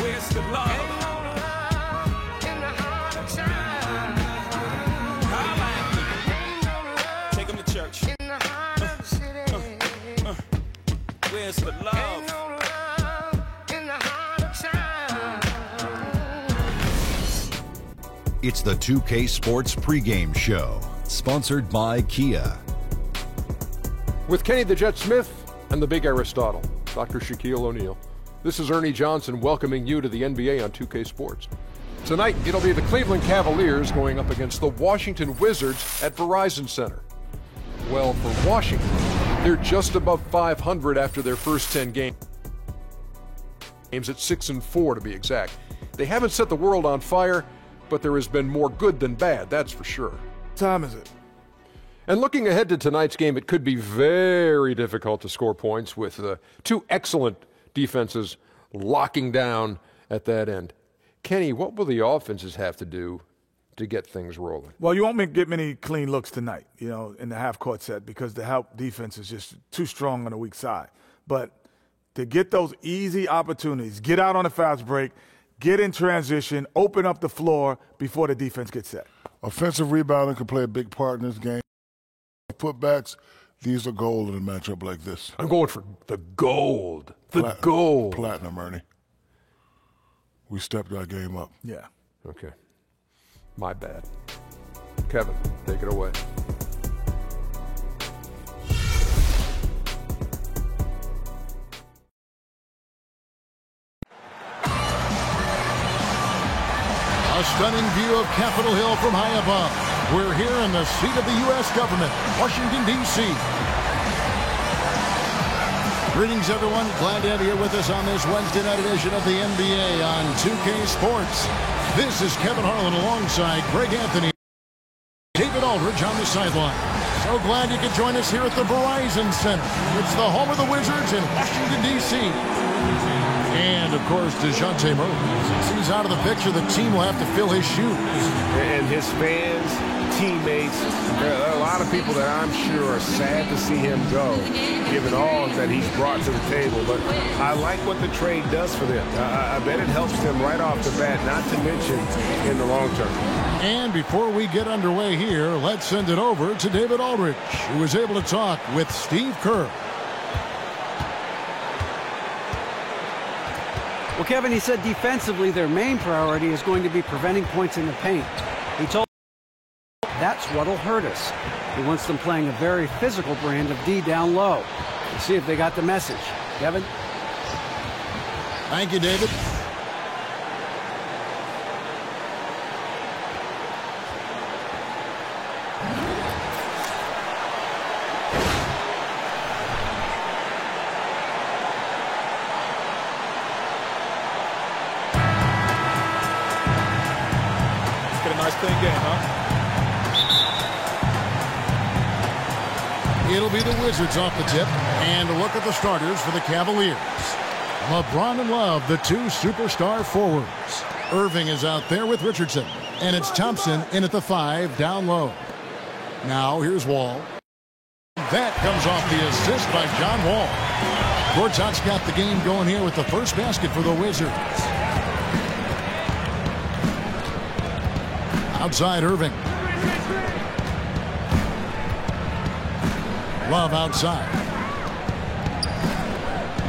Where's the love? Take them to church. Where's the love? It's the 2K Sports pregame show, sponsored by Kia. With Kenny the Jet Smith and the big Aristotle, Dr. Shaquille O'Neal. This is Ernie Johnson welcoming you to the NBA on 2K Sports. Tonight, it'll be the Cleveland Cavaliers going up against the Washington Wizards at Verizon Center. Well, for Washington, they're just above 500 after their first 10 games at 6-4 to be exact. They haven't set the world on fire, but there has been more good than bad, that's for sure. What time is it? And looking ahead to tonight's game, it could be very difficult to score points with two excellent defenses locking down at that end. Kenny, what will the offenses have to do to get things rolling? Well, you won't get many clean looks tonight, in the half-court set because the help defense is just too strong on the weak side. But to get those easy opportunities, get out on a fast break, get in transition, open up the floor before the defense gets set. Offensive rebounding can play a big part in this game. Putbacks, these are gold in a matchup like this. I'm going for the gold. Gold. Platinum, Ernie. We stepped our game up. Yeah. Okay. My bad. Kevin, take it away. A stunning view of Capitol Hill from high above. We're here in the seat of the U.S. government, Washington, D.C. Greetings, everyone. Glad to have you here with us on this Wednesday night edition of the NBA on 2K Sports. This is Kevin Harlan alongside Greg Anthony, David Aldridge on the sideline. So glad you could join us here at the Verizon Center. It's the home of the Wizards in Washington, D.C. And, of course, DeJounte Murray. Since he's out of the picture, the team will have to fill his shoes. And his fans, teammates, there are a lot of people that I'm sure are sad to see him go, given all that he's brought to the table. But I like what the trade does for them. I bet it helps them right off the bat, not to mention in the long term. And before we get underway here, let's send it over to David Aldridge, who was able to talk with Steve Kerr. Well, Kevin, he said defensively their main priority is going to be preventing points in the paint. He told that's what'll hurt us. He wants them playing a very physical brand of D down low. We'll see if they got the message. Kevin? Thank you, David. Clean game, huh? It'll be the Wizards off the tip. And a look at the starters for the Cavaliers. LeBron and Love, the two superstar forwards. Irving is out there with Richardson. And it's Thompson in at the 5 down low. Now here's Wall. That comes off the assist by John Wall. Gortat's got the game going here with the first basket for the Wizards. Outside Irving. Love outside.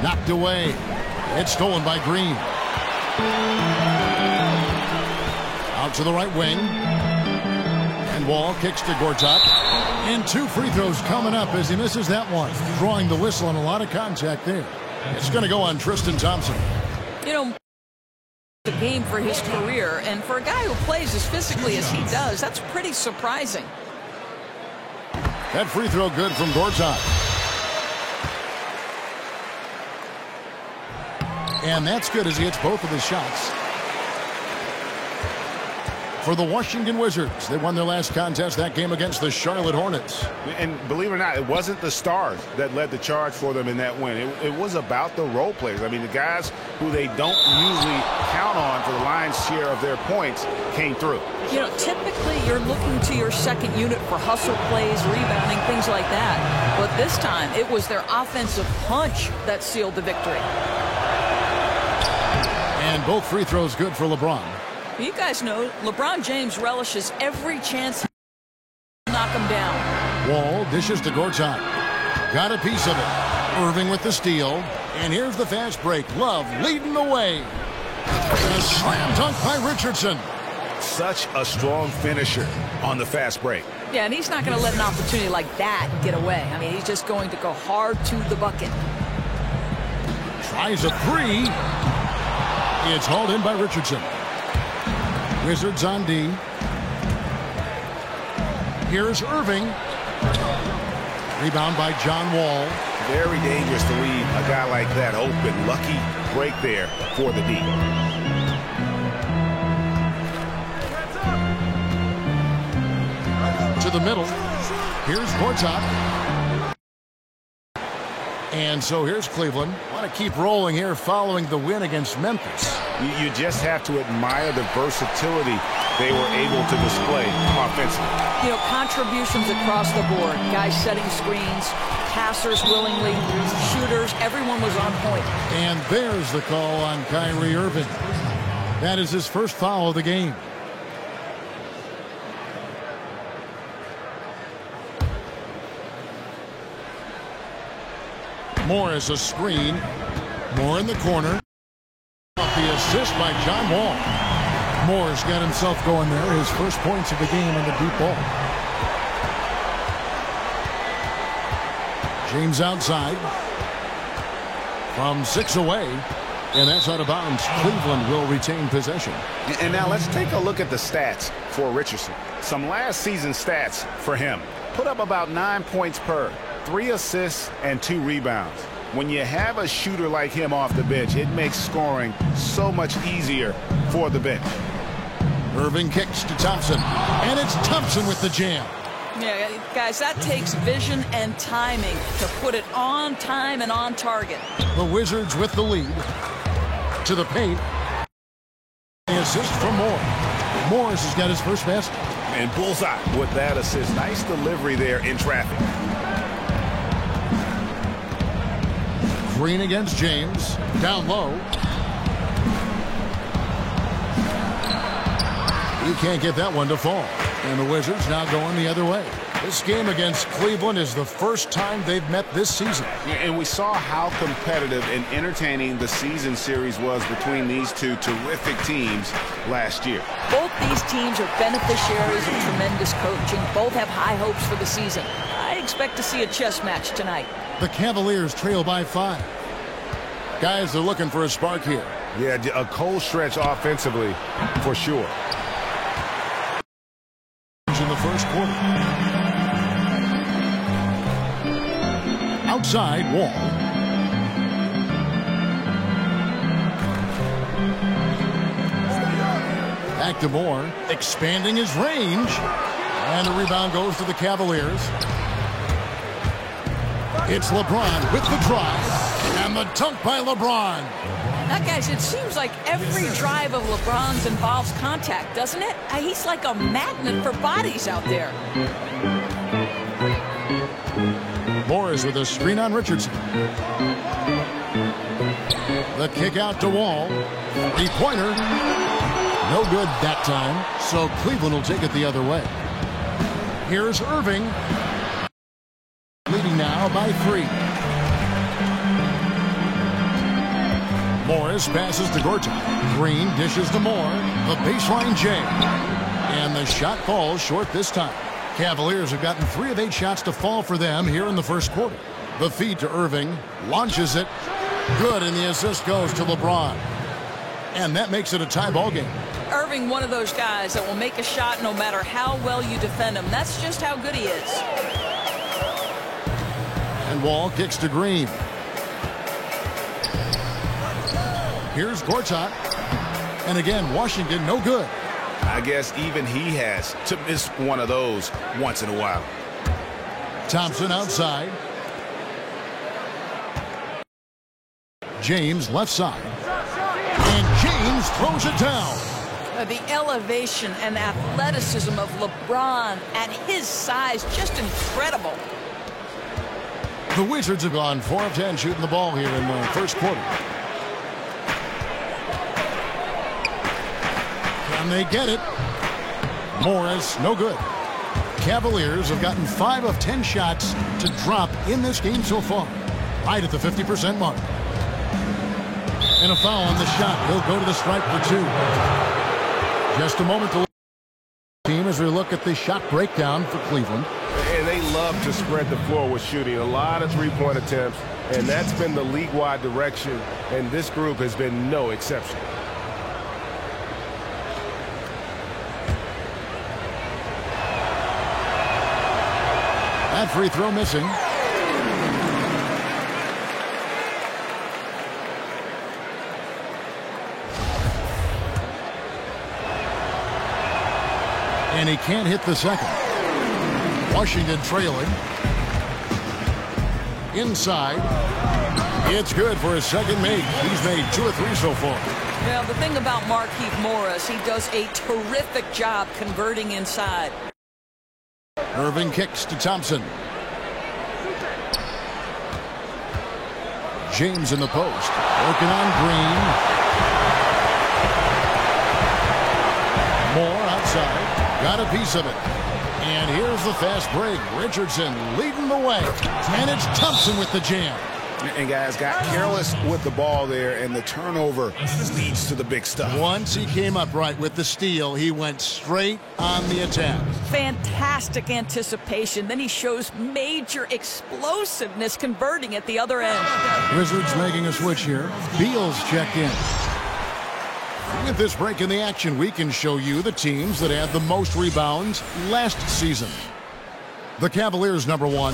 Knocked away. It's stolen by Green. Out to the right wing. And Wall kicks to Gortat. And 2 free throws coming up as he misses that one. Drawing the whistle and a lot of contact there. It's going to go on Tristan Thompson. The game for his career, and for a guy who plays as physically as he does, that's pretty surprising. That free throw good from Gortat. And that's good as he hits both of his shots. for the Washington Wizards. They won their last contest, that game against the Charlotte Hornets. And believe it or not, it wasn't the stars that led the charge for them in that win. It was about the role players. I mean, the guys who they don't usually count on for the lion's share of their points came through. You know, typically you're looking to your second unit for hustle plays, rebounding, things like that. But this time, it was their offensive punch that sealed the victory. And both free throws good for LeBron. You guys know LeBron James relishes every chance to knock him down. Wall dishes to Gortat. Got a piece of it. Irving with the steal. And here's the fast break. Love leading the way. A slam dunk by Richardson. Such a strong finisher on the fast break. Yeah, and he's not going to let an opportunity like that get away. I mean, he's just going to go hard to the bucket. Tries a three. It's hauled in by Richardson. Wizards on D. Here's Irving. Rebound by John Wall. Very dangerous to leave a guy like that open. Lucky break there for the D. To the middle. Here's Gortat. And so here's Cleveland. Want to keep rolling here following the win against Memphis. You just have to admire the versatility they were able to display offensively. You know, contributions across the board. Guys setting screens, passers willingly, shooters. Everyone was on point. And there's the call on Kyrie Irving. That is his first foul of the game. Morris a screen. Moore in the corner. The assist by John Wall. Moore's got himself going there. His first points of the game on the deep ball. James outside. From 6 away. And that's out of bounds. Cleveland will retain possession. And now let's take a look at the stats for Richardson. Some last season stats for him. Put up about 9 points per. 3 assists and 2 rebounds. When you have a shooter like him off the bench, it makes scoring so much easier for the bench. Irving kicks to Thompson. And it's Thompson with the jam. Yeah, guys, that takes vision and timing to put it on time and on target. The Wizards with the lead. To the paint. The assist from Moore. Morris has got his first basket. And bullseye with that assist. Nice delivery there in traffic. Green against James. Down low. He can't get that one to fall. And the Wizards now going the other way. This game against Cleveland is the first time they've met this season. And we saw how competitive and entertaining the season series was between these two terrific teams last year. Both these teams are beneficiaries of tremendous coaching. Both have high hopes for the season. I expect to see a chess match tonight. The Cavaliers trail by 5. Guys are looking for a spark here. Yeah, a cold stretch offensively for sure. In the first quarter. Outside, Wall. Back to Moore, expanding his range. And the rebound goes to the Cavaliers. It's LeBron with the drive. And the dunk by LeBron. Now, guys, it seems like every drive of LeBron's involves contact, doesn't it? He's like a magnet for bodies out there. Morris with a screen on Richardson. The kick out to Wall. Three-pointer. No good that time, so Cleveland will take it the other way. Here's Irving. Leading now by 3. Morris passes to Gortat. Green dishes to Moore. The baseline J. And the shot falls short this time. Cavaliers have gotten 3 of 8 shots to fall for them here in the first quarter. The feed to Irving. Launches it. Good, and the assist goes to LeBron. And that makes it a tie ball game. Irving, one of those guys that will make a shot no matter how well you defend him. That's just how good he is. And Wall kicks to Green. Here's Gortat. And again, Washington no good. I guess even he has to miss one of those once in a while. Thompson outside. James left side. And James throws it down. The elevation and athleticism of LeBron at his size, just incredible. The Wizards have gone 4 of 10 shooting the ball here in the first quarter. Can they get it? Morris, no good. Cavaliers have gotten 5 of 10 shots to drop in this game so far. Right at the 50% mark. And a foul on the shot. He'll go to the stripe for 2. Just a moment to team as we look at the shot breakdown for Cleveland. And they love to spread the floor with shooting. A lot of three-point attempts, and that's been the league-wide direction, and this group has been no exception. That free throw missing. And he can't hit the second. Washington trailing. Inside. It's good for his second make. He's made 2 or 3 so far. Well, the thing about Markieff Morris, he does a terrific job converting inside. Irving kicks to Thompson. James in the post. Working on Green. Moore outside. Got a piece of it. And here's the fast break. Richardson leading the way. And it's Thompson with the jam. And guys got careless with the ball there, and the turnover leads to the big stuff. Once he came up right with the steal, he went straight on the attack. Fantastic anticipation. Then he shows major explosiveness converting at the other end. Wizards making a switch here. Beal's checked in. With this break in the action, we can show you the teams that had the most rebounds last season. The Cavaliers, number 1.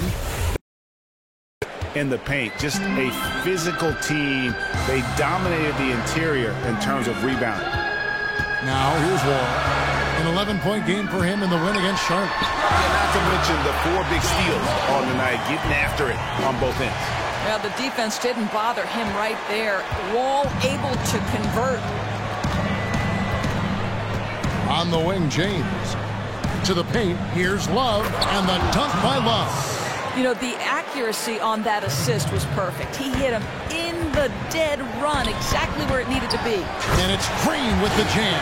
In the paint, just a physical team. They dominated the interior in terms of rebounding. Now here's Wall. An 11-point game for him in the win against Charlotte. Yeah, not to mention the 4 big steals on the night, getting after it on both ends. Well, the defense didn't bother him right there. Wall able to convert. On the wing, James. To the paint, here's Love, and the dunk by Love. You know, the accuracy on that assist was perfect. He hit him in the dead run, exactly where it needed to be. And it's Green with the jam.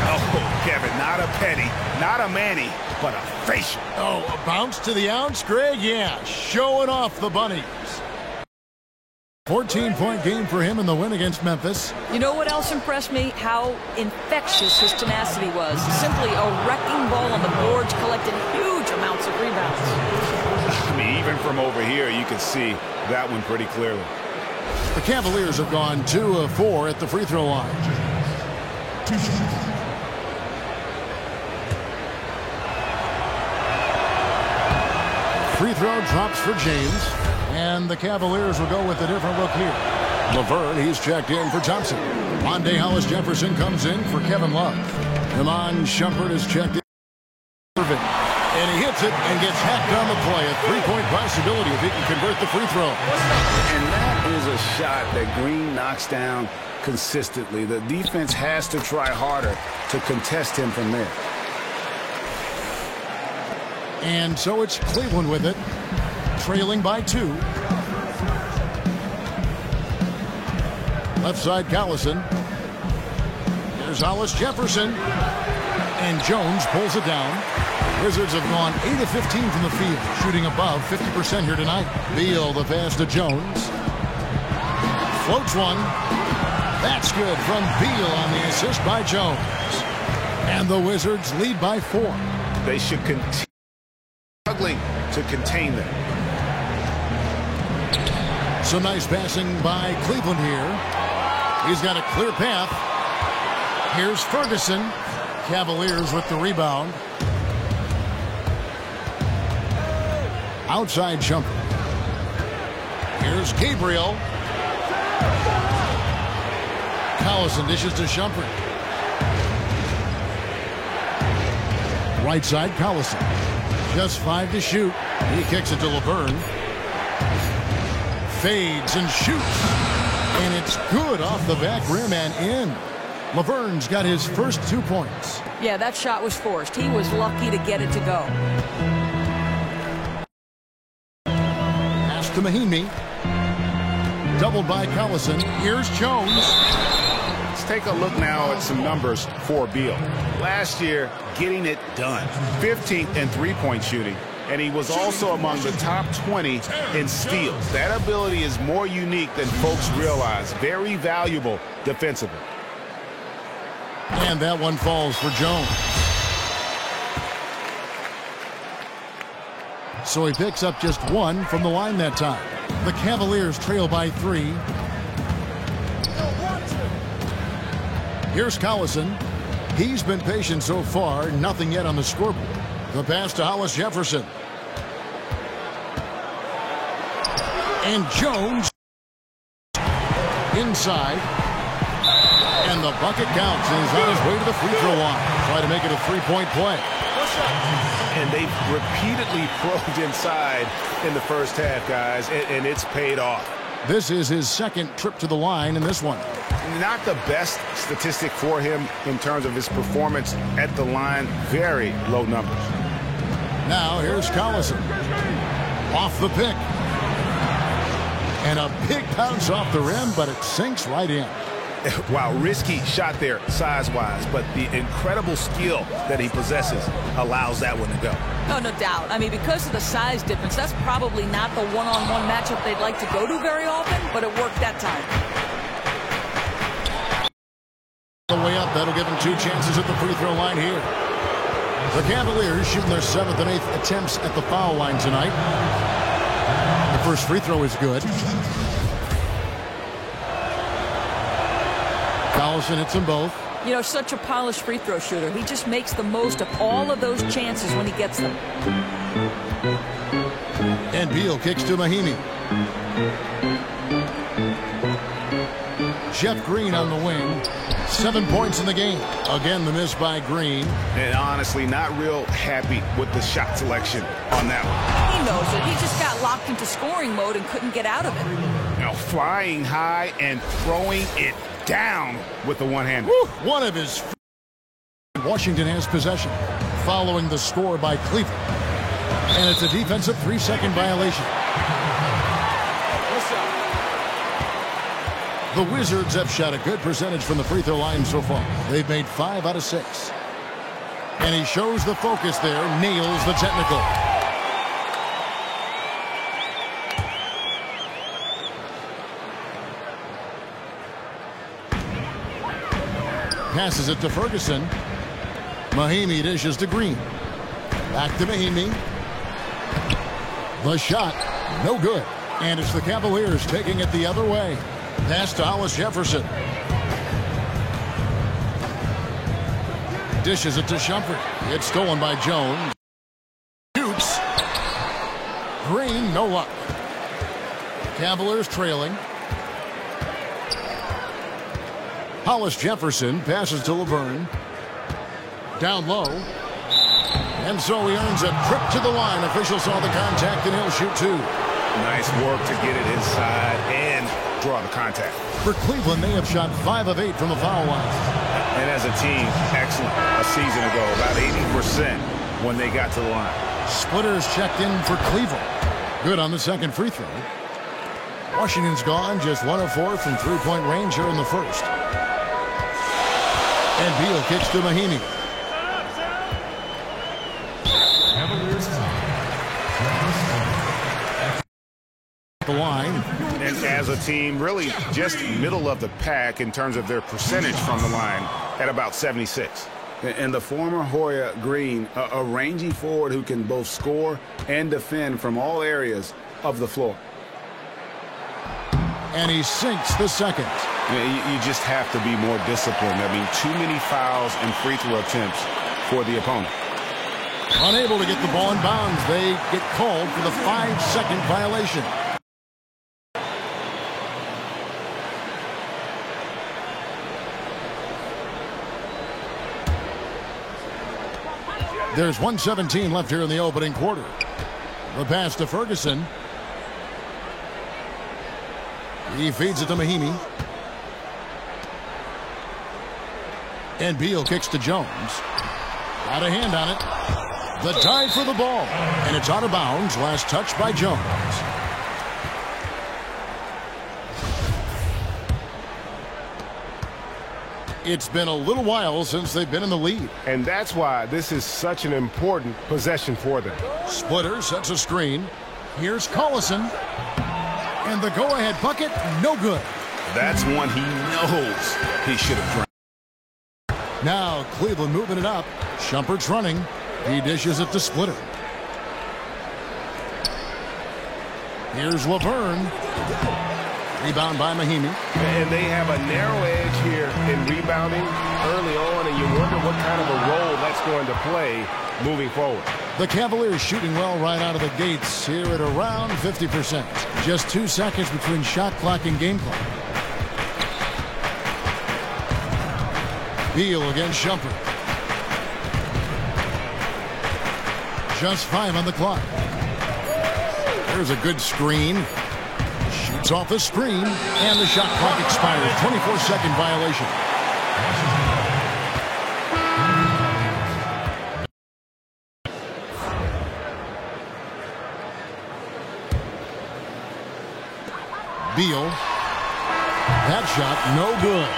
Oh, Kevin, not a penny, not a Manny, but a facial. Oh, a bounce to the ounce, Greg? Yeah, showing off the bunnies. 14-point game for him in the win against Memphis. You know what else impressed me? How infectious his tenacity was. Simply a wrecking ball on the boards, collected huge amounts of rebounds. I mean, even from over here, you can see that one pretty clearly. The Cavaliers have gone 2 of 4 at the free throw line. Free throw drops for James. And the Cavaliers will go with a different look here. Laverne, he's checked in for Thompson. Monday Hollis Jefferson comes in for Kevin Love. Iman Shumpert is checked in for Irving. And he hits it and gets hacked on the play. A 3-point possibility if he can convert the free throw. And that is a shot that Green knocks down consistently. The defense has to try harder to contest him from there. And so it's Cleveland with it, trailing by 2. Left side, Collison. Here's Hollis Jefferson. And Jones pulls it down. Wizards have gone 8 of 15 from the field, shooting above 50% here tonight. Beal, the pass to Jones. Floats one. That's good from Beal on the assist by Jones. And the Wizards lead by 4. They should continue struggling to contain them. Some nice passing by Cleveland here. He's got a clear path. Here's Ferguson. Cavaliers with the rebound. Outside jumper. Here's Gabriel. Collison dishes to Shumpert. Right side, Collison. Just 5 to shoot. He kicks it to Laverne. Fades and shoots. And it's good off the back rim and in. Laverne's got his first 2 points. Yeah, that shot was forced. He was lucky to get it to go. Pass to Mahinmi. Doubled by Collison. Here's Jones. Let's take a look now at some numbers for Beal. Last year, getting it done. 15th in three-point shooting. And he was also among the top 20 in steals. That ability is more unique than folks realize. Very valuable defensively. And that one falls for Jones. So he picks up just 1 from the line that time. The Cavaliers trail by 3. Here's Collison. He's been patient so far. Nothing yet on the scoreboard. The pass to Hollis Jefferson. And Jones inside. And the bucket counts. And he's on his way to the free throw line. Try to make it a 3-point play. And they've repeatedly probed inside in the first half, guys, and it's paid off. This is his second trip to the line in this one. Not the best statistic for him in terms of his performance at the line. Very low numbers. Now here's Collison. Off the pick. And a big bounce off the rim, but it sinks right in. Wow, risky shot there size-wise, but the incredible skill that he possesses allows that one to go. Oh, no doubt. I mean, because of the size difference, that's probably not the one-on-one matchup they'd like to go to very often, but it worked that time. The way up, that'll give him 2 chances at the free throw line here. The Cavaliers shooting their 7th and 8th attempts at the foul line tonight. The first free throw is good. Collison hits them both. You know, such a polished free throw shooter. He just makes the most of all of those chances when he gets them. And Beal kicks to Mahinmi. Jeff Green on the wing. 7 points in the game. Again, the miss by Green. And honestly, not real happy with the shot selection on that one. He knows it. He just got locked into scoring mode and couldn't get out of it. You know, flying high and throwing it down with the one-hander. One of his. Washington has possession following the score by Cleveland. And it's a defensive 3-second violation. The Wizards have shot a good percentage from the free throw line so far. They've made 5 out of 6. And he shows the focus there, nails the technical. Passes it to Ferguson. Mahinmi dishes to Green. Back to Mahinmi. The shot, no good. And it's the Cavaliers taking it the other way. Pass to Hollis Jefferson. Dishes it to Shumpert. It's stolen by Jones. Shoots. Green, no luck. Cavaliers trailing. Hollis Jefferson passes to Laverne. Down low. And so he earns a trip to the line. Officials saw the contact and he'll shoot 2. Nice work to get it inside and draw the contact. For Cleveland, they have shot 5 of 8 from the foul line. And as a team, excellent. A season ago, about 80% when they got to the line. Splitters checked in for Cleveland. Good on the second free throw. Washington's gone just 1 of 4 from three-point range here in the first. And Beal kicks to Mahinmi. The line. And as a team, really just middle of the pack in terms of their percentage from the line at about 76. And the former Hoya Green, a rangy forward who can both score and defend from all areas of the floor. And he sinks the second. You just have to be more disciplined. I mean, too many fouls and free throw attempts for the opponent. Unable to get the ball in bounds, they get called for the 5-second violation. There's 1:17 left here in the opening quarter. The pass to Ferguson. He feeds it to Mahinmi. And Beal kicks to Jones. Got a hand on it. The dive for the ball. And it's out of bounds. Last touch by Jones. It's been a little while since they've been in the lead. And that's why this is such an important possession for them. Splitter sets a screen. Here's Collison. And the go-ahead bucket, no good. That's one he knows he should have drowned. Now Cleveland moving it up. Shumpert's running. He dishes it to Splitter. Here's Laverne. Rebound by Mahinmi. And they have a narrow edge here in rebounding early on, and you wonder what kind of a role that's going to play moving forward. The Cavaliers shooting well right out of the gates here at around 50%. Just 2 seconds between shot clock and game clock. Beal against Shumpert. Just 5 on the clock. There's a good screen. Shoots off the screen, and the shot clock expires. 24-second violation. Beal. That shot, no good.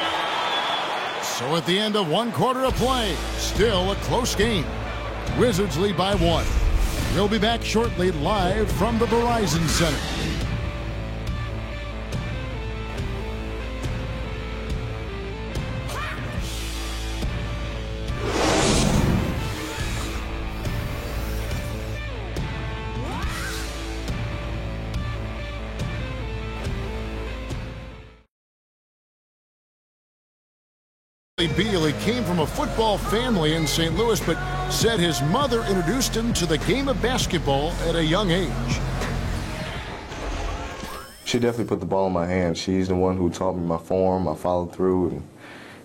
So at the end of 1 quarter of play, still a close game. Wizards lead by 1. We'll be back shortly live from the Verizon Center. Beal, he came from a football family in St. Louis, but said his mother introduced him to the game of basketball at a young age. She definitely put the ball in my hand. She's the one who taught me my form, my follow through,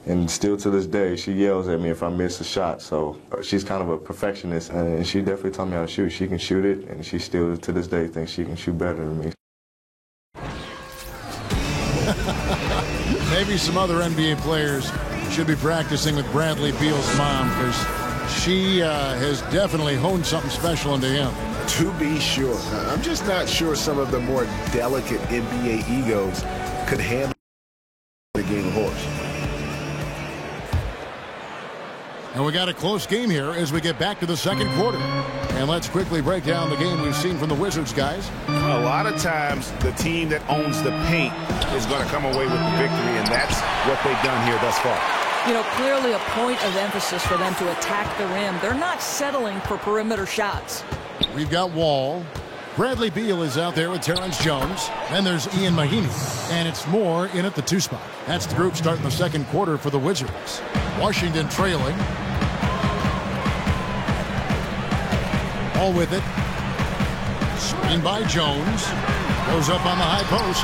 and still to this day, she yells at me if I miss a shot. So she's kind of a perfectionist, and she definitely taught me how to shoot. She can shoot it, and she still to this day thinks she can shoot better than me. Maybe some other NBA players should be practicing with Bradley Beal's mom, because she has definitely honed something special into him. To be sure. I'm just not sure some of the more delicate NBA egos could handle the game of horse. And we got a close game here as we get back to the second quarter. And let's quickly break down the game we've seen from the Wizards, guys. A lot of times, the team that owns the paint is going to come away with the victory, and that's what they've done here thus far. You know, clearly a point of emphasis for them to attack the rim. They're not settling for perimeter shots. We've got Wall. Bradley Beal is out there with Terrence Jones. Then there's Ian Mahinmi. And it's Moore in at the 2 spot. That's the group starting the second quarter for the Wizards. Washington trailing. All with it. Screen by Jones. Goes up on the high post.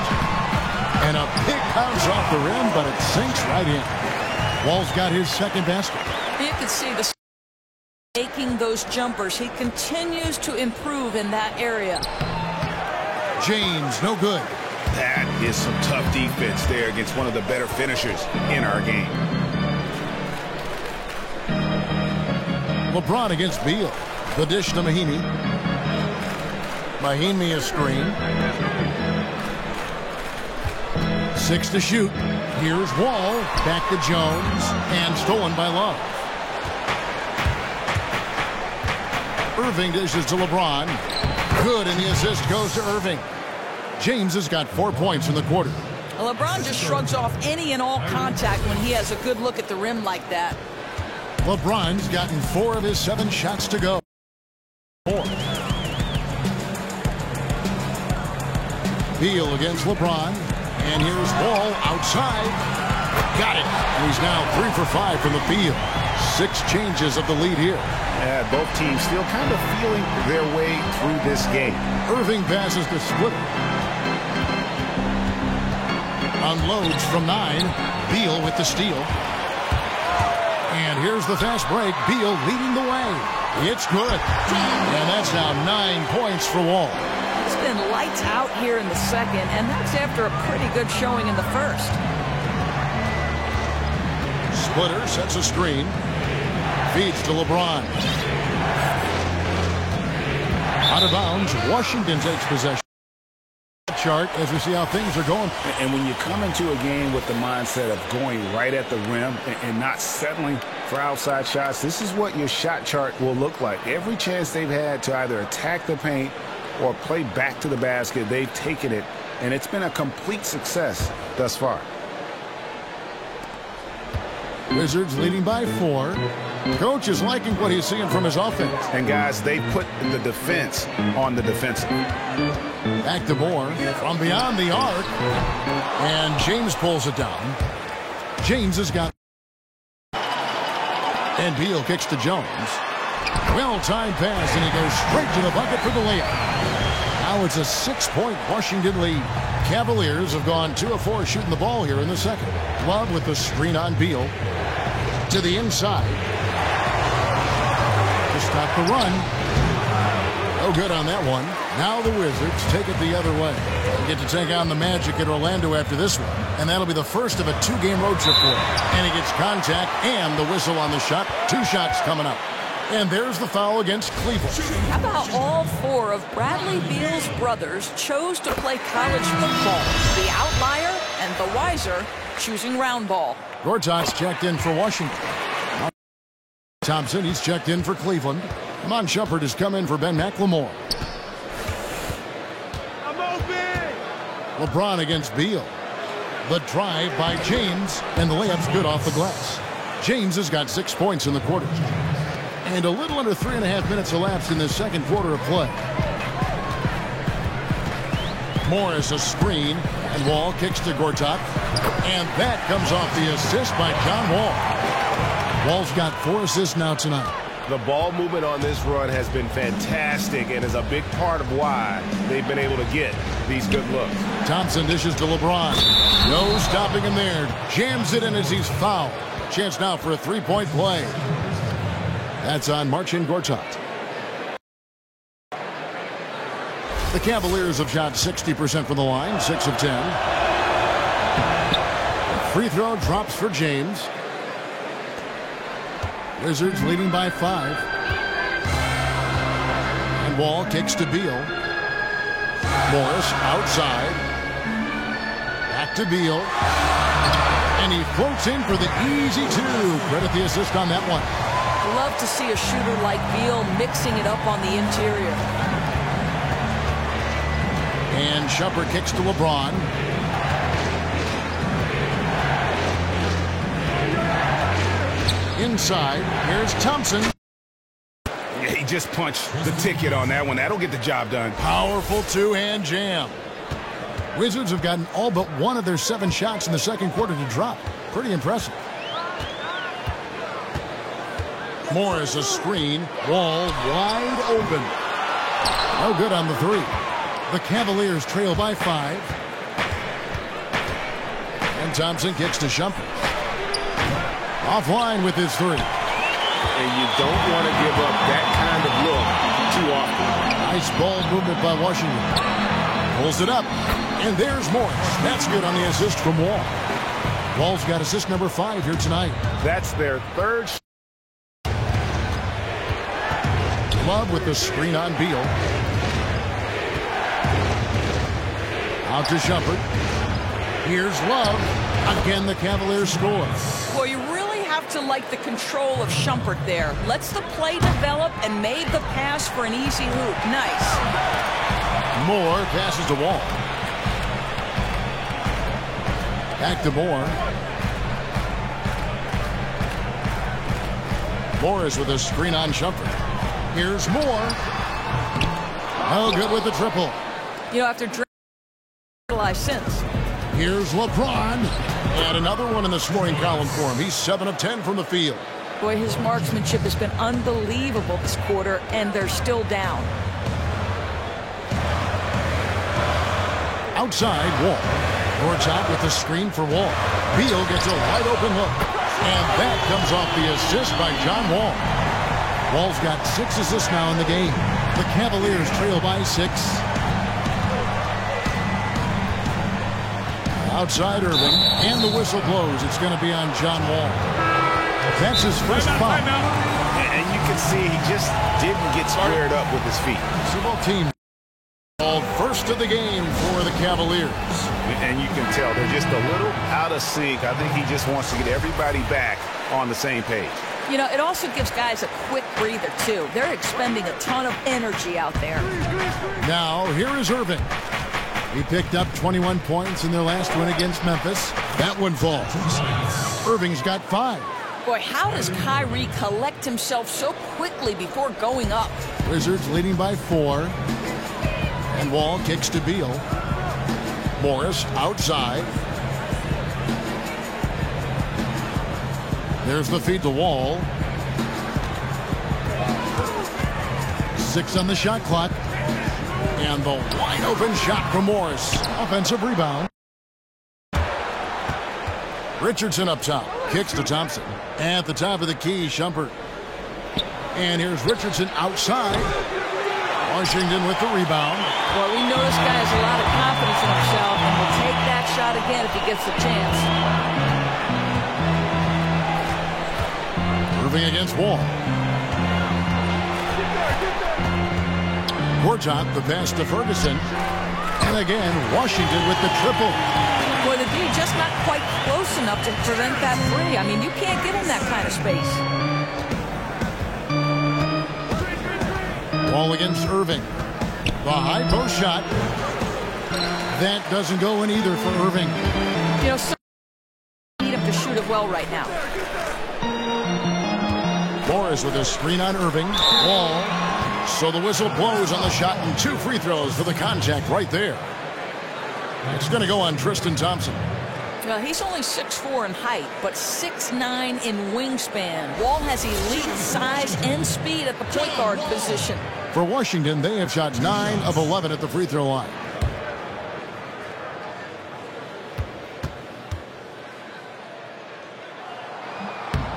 And a big bounce off the rim, but it sinks right in. Wall's got his second basket. You can see the making those jumpers. He continues to improve in that area. James, no good. That is some tough defense there against one of the better finishers in our game. LeBron against Beal. The dish to Mahinmi. Mahinmi a screen. 6 to shoot. Here's Wall. Back to Jones. And stolen by Love. Irving dishes to LeBron. Good, and the assist goes to Irving. James has got 4 points in the quarter. LeBron just shrugs off any and all contact when he has a good look at the rim like that. LeBron's gotten 4 of his 7 shots to go. 4. Beal against LeBron. And here's Wall outside. Got it. And he's now 3 for 5 from the field. 6 changes of the lead here. Yeah, both teams still kind of feeling their way through this game. Irving passes to Splitter. Unloads from 9. Beal with the steal. And here's the fast break. Beal leading the way. It's good. And that's now 9 points for Wall. It's been lights out here in the second, and that's after a pretty good showing in the first. Splitter sets a screen. Feeds to LeBron. Out of bounds. Washington takes possession. Chart as we see how things are going. And when you come into a game with the mindset of going right at the rim and not settling for outside shots, this is what your shot chart will look like. Every chance they've had to either attack the paint or play back to the basket, they've taken it, and it's been a complete success thus far. Wizards leading by 4. Coach is liking what he's seeing from his offense. And guys, they put the defense on the defensive. Back to Moore from beyond the arc. And James pulls it down. James has got. And Beal kicks to Jones. Well-timed pass, and he goes straight to the bucket for the layup. Now it's a 6-point Washington lead. Cavaliers have gone 2 of 4 shooting the ball here in the second. Love with the screen on Beal. To the inside. To stop the run. No good on that one. Now the Wizards take it the other way. They get to take on the Magic at Orlando after this one. And that'll be the first of a 2-game road trip for him. And he gets contact and the whistle on the shot. 2 shots coming up. And there's the foul against Cleveland. How about all 4 of Bradley Beal's brothers chose to play college football? The outlier and the wiser choosing round ball. Gortat's checked in for Washington. Thompson, he's checked in for Cleveland. Mon Shumpert has come in for Ben McLemore. I'm open. LeBron against Beal. The drive by James, and the layup's good off the glass. James has got 6 points in the quarter. And a little under 3.5 minutes elapsed in the second quarter of play. Morris a screen, and Wall kicks to Gortat. And that comes off the assist by John Wall. Wall's got 4 assists now tonight. The ball movement on this run has been fantastic and is a big part of why they've been able to get these good looks. Thompson dishes to LeBron. No stopping him there. Jams it in as he's fouled. Chance now for a 3-point play. That's on Marcin Gortat. The Cavaliers have shot 60% from the line, 6 of 10. Free throw drops for James. Wizards leading by 5. And Wall kicks to Beal. Morris outside. Back to Beal. And he floats in for the easy 2. Credit the assist on that one. Love to see a shooter like Beal mixing it up on the interior. And Shumpert kicks to LeBron. Inside, here's Thompson. Yeah, he just punched the ticket on that one. That'll get the job done. Powerful 2-hand jam. Wizards have gotten all but 1 of their 7 shots in the second quarter to drop. Pretty impressive. Morris a screen. Wall wide open. No good on the 3. The Cavaliers trail by 5. And Thompson kicks to Shumpert. Offline with his 3. And you don't want to give up that kind of look too often. Nice ball movement by Washington. Pulls it up. And there's Morris. That's good on the assist from Wall. Wall's got assist number 5 here tonight. That's their 3rd. Love with the screen on Beal. Out to Shumpert. Here's Love. Again, the Cavaliers score. Well, you really have to like the control of Shumpert there. Lets the play develop and made the pass for an easy hoop. Nice. Moore passes to Wall. Back to Moore. Morris with a screen on Shumpert. Here's Moore. Oh, good with the triple. You know, after since. Here's LeBron. And another one in the scoring column for him. He's 7 of 10 from the field. Boy, his marksmanship has been unbelievable this quarter, and they're still down. Outside, Wall. Gortat with the screen for Wall. Beal gets a wide open look. And that comes off the assist by John Wall. Wall's got 6 assists now in the game. The Cavaliers trail by 6. Outside Irving, and the whistle blows. It's going to be on John Wall. That's his first foul. And you can see he just didn't get squared up with his feet. So both teams called first of the game for the Cavaliers. And you can tell they're just a little out of sync. I think he just wants to get everybody back on the same page. You know, it also gives guys a quick breather, too. They're expending a ton of energy out there. Now, here is Irving. He picked up 21 points in their last win against Memphis. That one falls. Irving's got 5. Boy, how does Kyrie collect himself so quickly before going up? Wizards leading by 4. And Wall kicks to Beal. Morris outside. There's the feed to Wall. 6 on the shot clock. And the wide open shot from Morris. Offensive rebound. Richardson up top. Kicks to Thompson. At the top of the key, Shumpert. And here's Richardson outside. Washington with the rebound. Well, we know this guy has a lot of confidence in himself and will take that shot again if he gets the chance. Irving against Wall. Gortat, the pass to Ferguson. And again, Washington with the triple. Boy, the D just not quite close enough to prevent that 3. I mean, you can't give him that kind of space. Wall against Irving. The high post shot. That doesn't go in either for Irving. You know, some need him to shoot it well right now. Morris with a screen on Irving. Wall. So the whistle blows on the shot and 2 free throws for the contact right there. It's going to go on Tristan Thompson. Well, he's only 6'4" in height, but 6'9" in wingspan. Wall has elite size and speed at the point guard position. For Washington, they have shot 9 of 11 at the free throw line.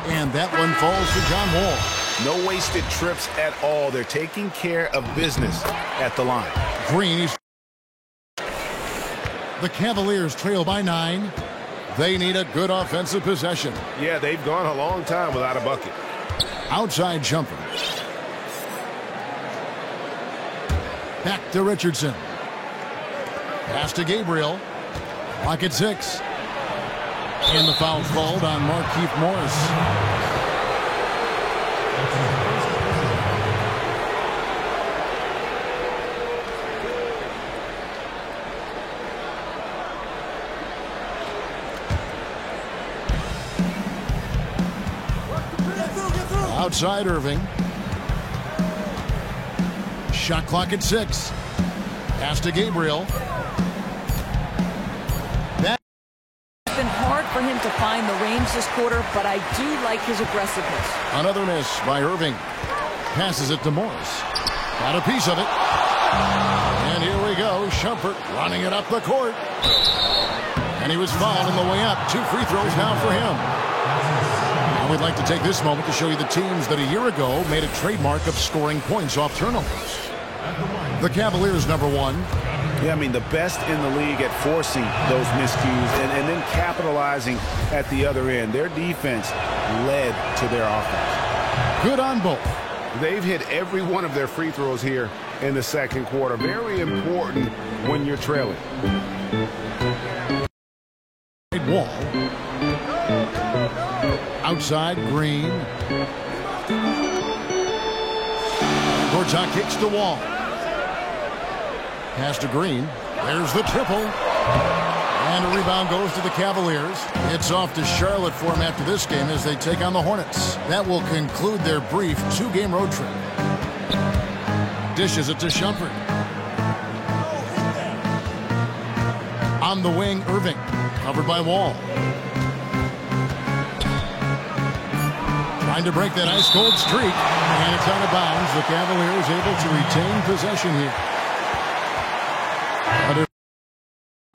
And that one falls to John Wall. No wasted trips at all. They're taking care of business at the line. Green. The Cavaliers trail by 9. They need a good offensive possession. Yeah, they've gone a long time without a bucket. Outside jumper. Back to Richardson. Pass to Gabriel. Clock at 6. And the foul called on Markieff Morris. Outside Irving. Shot clock at 6. Pass to Gabriel. It's been hard for him to find the range this quarter, but I do like his aggressiveness. Another miss by Irving. Passes it to Morris. Got a piece of it. And here we go. Shumpert running it up the court. And he was fouled on the way up. 2 free throws now for him. Now we'd like to take this moment to show you the teams that a year ago made a trademark of scoring points off turnovers. The Cavaliers, number 1. Yeah, I mean, the best in the league at forcing those miscues and then capitalizing at the other end. Their defense led to their offense. Good on both. They've hit every one of their free throws here in the second quarter. Very important when you're trailing. Wall. Outside, Green. Gortat kicks to Wall. Pass to Green. There's the triple. And a rebound goes to the Cavaliers. It's off to Charlotte for them after this game as they take on the Hornets. That will conclude their brief 2-game road trip. Dishes it to Shumpert. On the wing, Irving. Covered by Wall. Trying to break that ice-cold streak. And it's out of bounds. The Cavaliers able to retain possession here.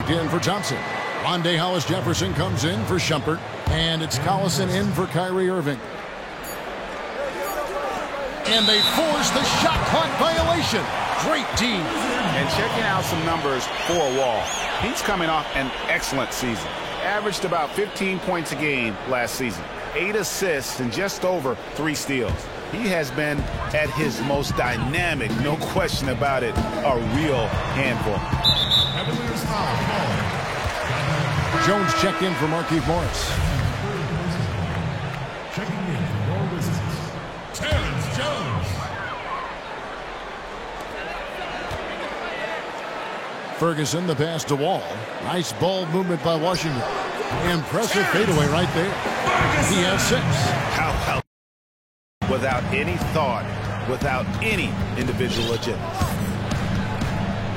In for Thompson. Rondé Hollis-Jefferson comes in for Shumpert. And it's Collison in for Kyrie Irving. And they force the shot clock violation. Great D. And checking out some numbers for Wall. He's coming off an excellent season. Averaged about 15 points a game last season. 8 assists and just over 3 steals. He has been at his most dynamic, no question about it, a real handful. Jones checked in for Markieff Morris. Checking in for your Wizards, Terrence Jones. Ferguson, the pass to Wall. Nice ball movement by Washington. Impressive fadeaway right there. He has 6. How without any thought, without any individual agenda.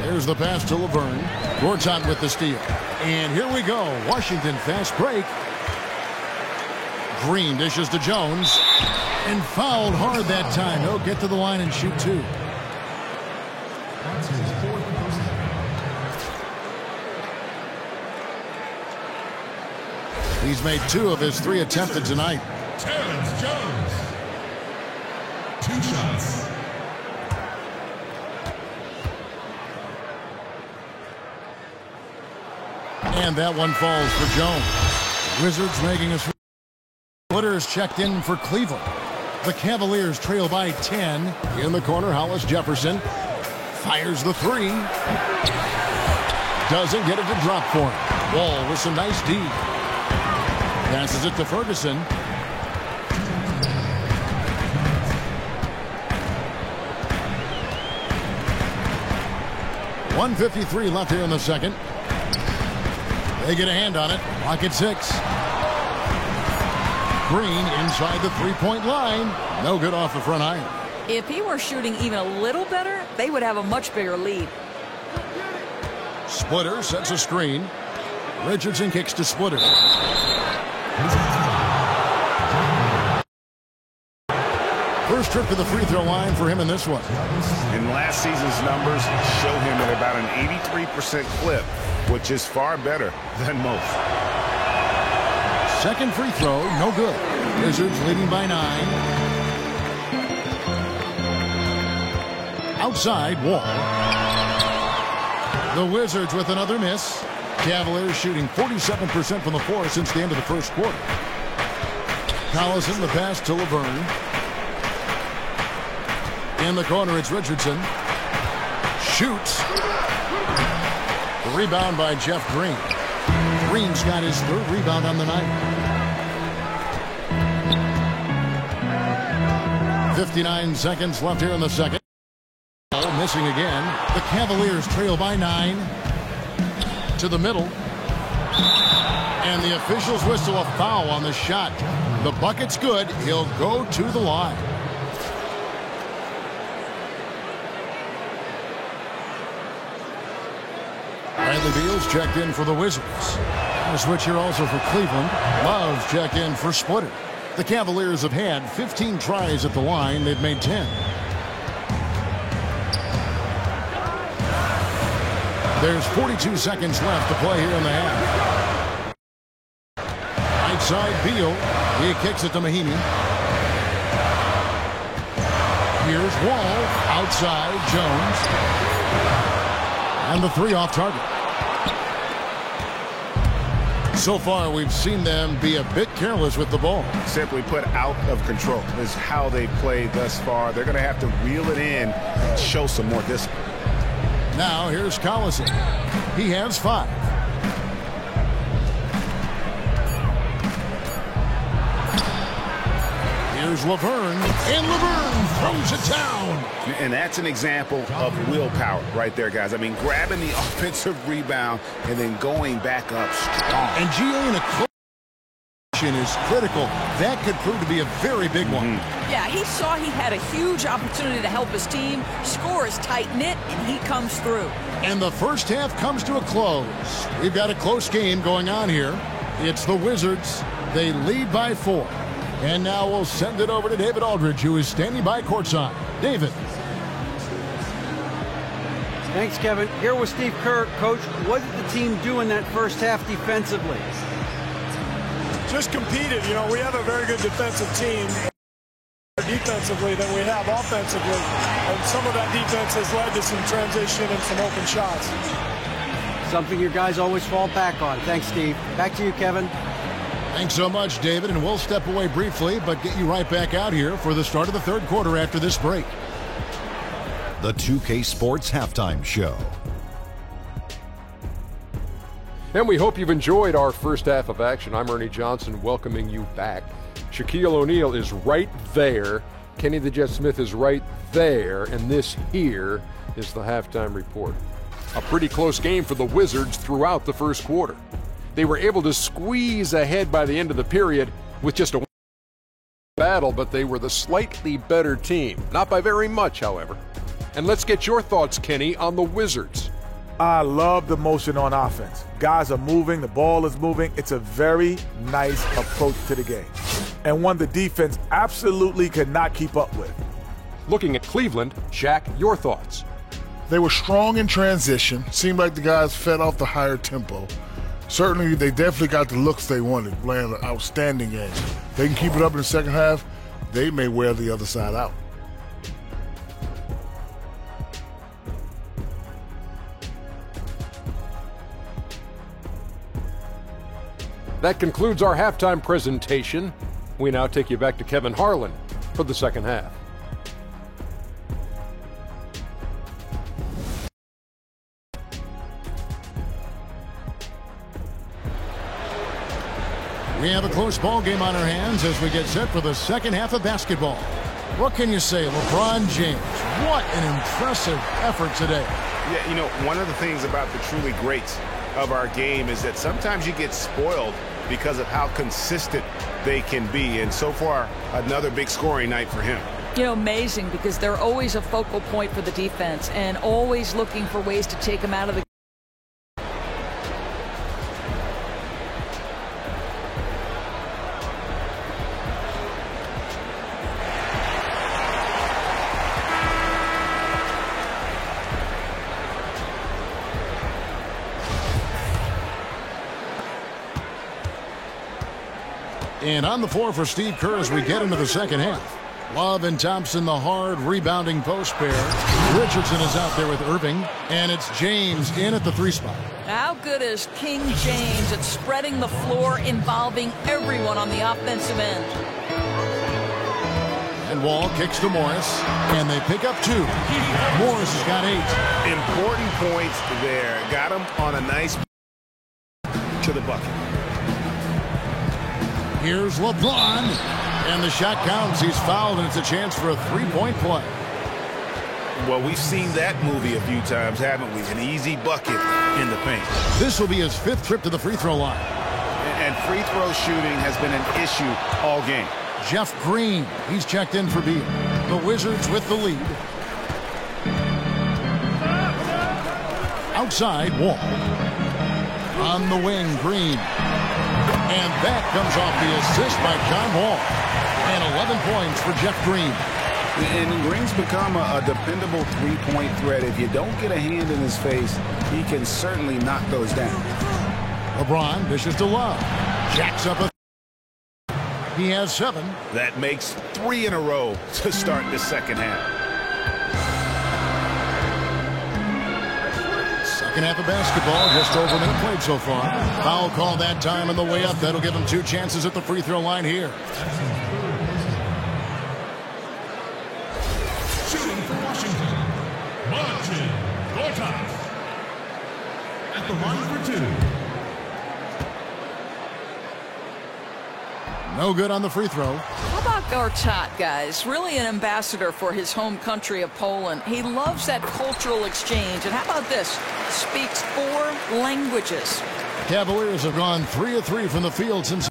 There's the pass to Laverne. Gortat with the steal. And here we go. Washington fast break. Green dishes to Jones. And fouled hard that time. He'll get to the line and shoot 2. That's his 4th personal. He's made 2 of his 3 attempted tonight. Terrence Jones. 2 shots. And that one falls for Jones. Wizards making a switch. Splitters checked in for Cleveland. The Cavaliers trail by 10. In the corner, Hollis Jefferson fires the 3. Doesn't get it to drop for him. Wall with some nice D. Passes it to Ferguson. .153 left here in the second. They get a hand on it. Clock at 6. Green inside the three-point line. No good off the front iron. If he were shooting even a little better, they would have a much bigger lead. Splitter sets a screen. Richardson kicks to Splitter. First trip to the free throw line for him in this one. And last season's numbers show him at about an 83% clip, which is far better than most. Second free throw, no good. Wizards leading by 9. Outside, Wall. The Wizards with another miss. Cavaliers shooting 47% from the floor since the end of the first quarter. Collison, the pass to Laverne. In the corner, it's Richardson. Shoots. The rebound by Jeff Green. Green's got his 3rd rebound on the night. 59 seconds left here in the second. Missing again. The Cavaliers trail by 9. To the middle. And the officials whistle a foul on the shot. The bucket's good. He'll go to the line. Bradley Beal's checked in for the Wizards. A switch here also for Cleveland. Love's checked in for Splitter. The Cavaliers have had 15 tries at the line. They've made 10. There's 42 seconds left to play here in the half. Right side, Beal. He kicks it to Mahinmi. Here's Wall. Outside, Jones. And the 3 off target. So far, we've seen them be a bit careless with the ball. Simply put, out of control is how they played thus far. They're going to have to reel it in and show some more discipline. Now, here's Collison. He has 5. Here's Laverne. And Laverne throws it down. And that's an example of willpower right there, guys. I mean, grabbing the offensive rebound and then going back up strong. And GA in a close is critical. That could prove to be a very big one. Yeah, he saw he had a huge opportunity to help his team. Score is tight-knit, and he comes through. And the first half comes to a close. We've got a close game going on here. It's the Wizards. They lead by 4. And now we'll send it over to David Aldridge, who is standing by courtside. David. Thanks, Kevin. Here with Steve Kerr. Coach, what did the team do in that first half defensively? Just competed. You know, we have a very good defensive team. Our defense defensively than we have offensively. And some of that defense has led to some transition and some open shots. Something your guys always fall back on. Thanks, Steve. Back to you, Kevin. Thanks so much, David, and we'll step away briefly, but get you right back out here for the start of the third quarter after this break. The 2K Sports Halftime Show. And we hope you've enjoyed our first half of action. I'm Ernie Johnson welcoming you back. Shaquille O'Neal is right there. Kenny the Jet Smith is right there. And this here is the halftime report. A pretty close game for the Wizards throughout the first quarter. They were able to squeeze ahead by the end of the period with just a battle, but they were the slightly better team. Not by very much, however. And let's get your thoughts, Kenny, on the Wizards. I love the motion on offense. Guys are moving, the ball is moving. It's a very nice approach to the game, and one the defense absolutely could not keep up with. Looking at Cleveland, Shaq, your thoughts? They were strong in transition. Seemed like the guys fed off the higher tempo. Certainly, they definitely got the looks they wanted, playing an outstanding game. They can keep it up in the second half, they may wear the other side out. That concludes our halftime presentation. We now take you back to Kevin Harlan for the second half. We have a close ball game on our hands as we get set for the second half of basketball. What can you say, LeBron James? What an impressive effort today. Yeah, you know, one of the things about the truly greats of our game is that sometimes you get spoiled because of how consistent they can be. And so far, another big scoring night for him. You know, amazing, because they're always a focal point for the defense and always looking for ways to take them out of the And on the floor for Steve Kerr as we get into the second half. Love and Thompson, the hard rebounding post pair. Richardson is out there with Irving, and it's James in at the three spot. How good is King James at spreading the floor, involving everyone on the offensive end? And Wall kicks to Morris, and they pick up two. Morris has got 8. Important points there. Got him on a nice to the bucket. Here's LeBron, and the shot counts. He's fouled, and it's a chance for a three-point play. Well, we've seen that movie a few times, haven't we? An easy bucket in the paint. This will be his 5th trip to the free throw line. And free throw shooting has been an issue all game. Jeff Green, he's checked in for Beal. The Wizards with the lead. Outside, Wall. On the wing, Green. And that comes off the assist by John Wall. And 11 points for Jeff Green. And Green's become a dependable three-point threat. If you don't get a hand in his face, he can certainly knock those down. LeBron dishes to Love. Jacks up a... He has 7. That makes 3 in a row to start the second half. Second half of basketball, just over a minute played so far. Foul call that time on the way up. That'll give him 2 chances at the free throw line here. Shooting for Washington, Marcin Gortat. At the line for 2. No good on the free throw. How about Gortat, guys? Really an ambassador for his home country of Poland. He loves that cultural exchange. And how about this? Speaks 4 languages. Cavaliers have gone 3 of 3 from the field since.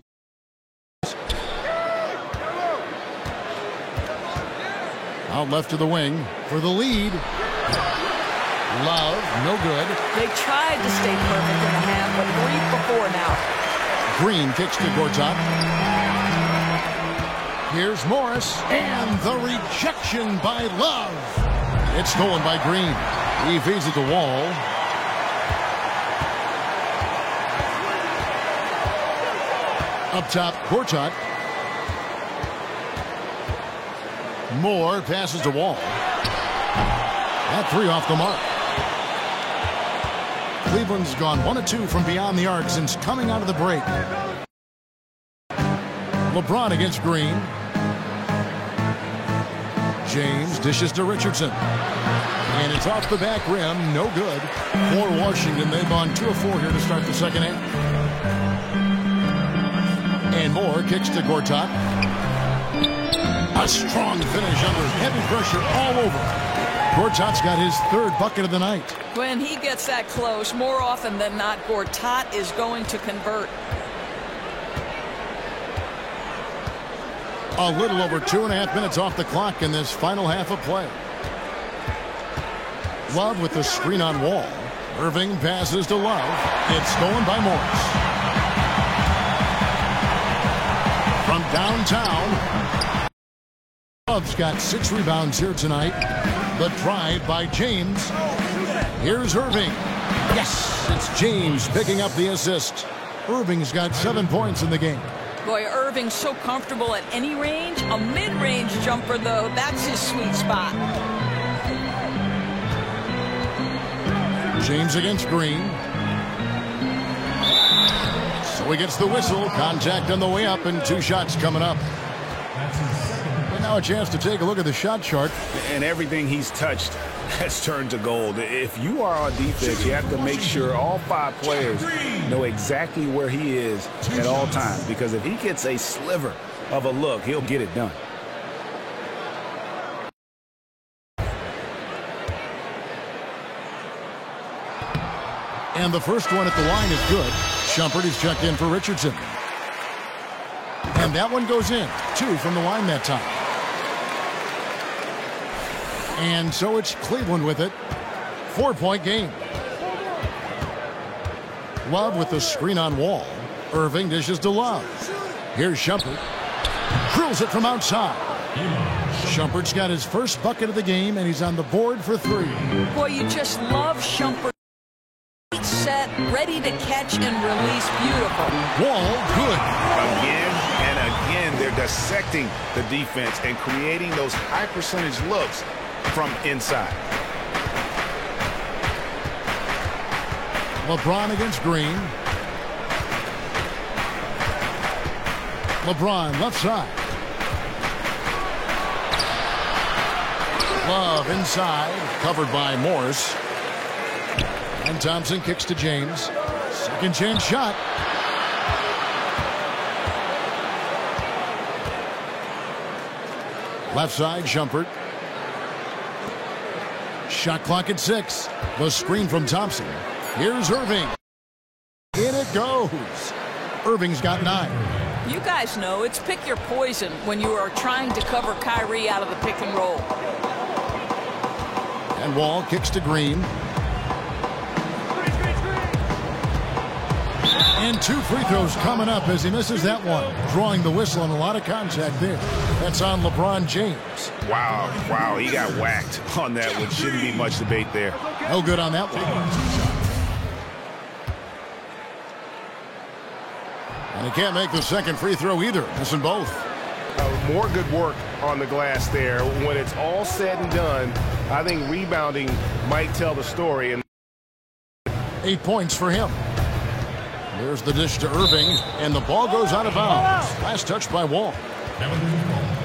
Out left to the wing for the lead. Love, no good. They tried to stay perfect in the half, but 3 for 4 now. Green kicks to Gortat. Here's Morris, and the rejection by Love. It's stolen by Green. He feeds it to Wall. Up top, Gortat. Moore passes to Wall. That 3 off the mark. Cleveland's gone 1 of 2 from beyond the arc since coming out of the break. LeBron against Green. James dishes to Richardson. And it's off the back rim. No good. For Washington, they've gone 2 of 4 here to start the second half. And Moore kicks to Gortat. A strong finish under heavy pressure all over. Gortat's got his 3rd bucket of the night. When he gets that close, more often than not, Gortat is going to convert. A little over 2.5 minutes off the clock in this final half of play. Love with the screen on Wall. Irving passes to Love. It's stolen by Morris. From downtown, Love's got 6 rebounds here tonight. The drive by James. Here's Irving. Yes, it's James picking up the assist. Irving's got 7 points in the game. Boy, Irving's so comfortable at any range. A mid-range jumper, though, that's his sweet spot. James against Green. So he gets the whistle. Contact on the way up and 2 shots coming up. And now a chance to take a look at the shot chart. And everything he's touched has turned to gold. If you are on defense, you have to make sure all 5 players know exactly where he is at all times. Because if he gets a sliver of a look, he'll get it done. And the first one at the line is good. Shumpert is checked in for Richardson. And that one goes in. 2 from the line that time. And so it's Cleveland with it. 4-point game. Love with the screen on Wall. Irving dishes to Love. Here's Shumpert. Drills it from outside. Shumpert's got his first bucket of the game, and he's on the board for 3. Boy, you just love Shumpert. Set, ready to catch and release. Beautiful. Wall, good. Again and again, they're dissecting the defense and creating those high percentage looks from inside. LeBron against Green. LeBron left side. Love inside, covered by Morris. And Thompson kicks to James. Second chance shot. Left side, Shumpert. Shot clock at 6. The screen from Thompson. Here's Irving. In it goes. Irving's got 9. You guys know it's pick your poison when you are trying to cover Kyrie out of the pick and roll. And Wall kicks to Green. And 2 free throws coming up as he misses that one. Drawing the whistle and a lot of contact there. That's on LeBron James. Wow, he got whacked on that one. Shouldn't be much debate there. No good on that one. And he can't make the second free throw either. Missing both. More good work on the glass there. When it's all said and done, I think rebounding might tell the story. And 8 points for him. There's the dish to Irving, and the ball goes out of bounds. Last touch by Wall.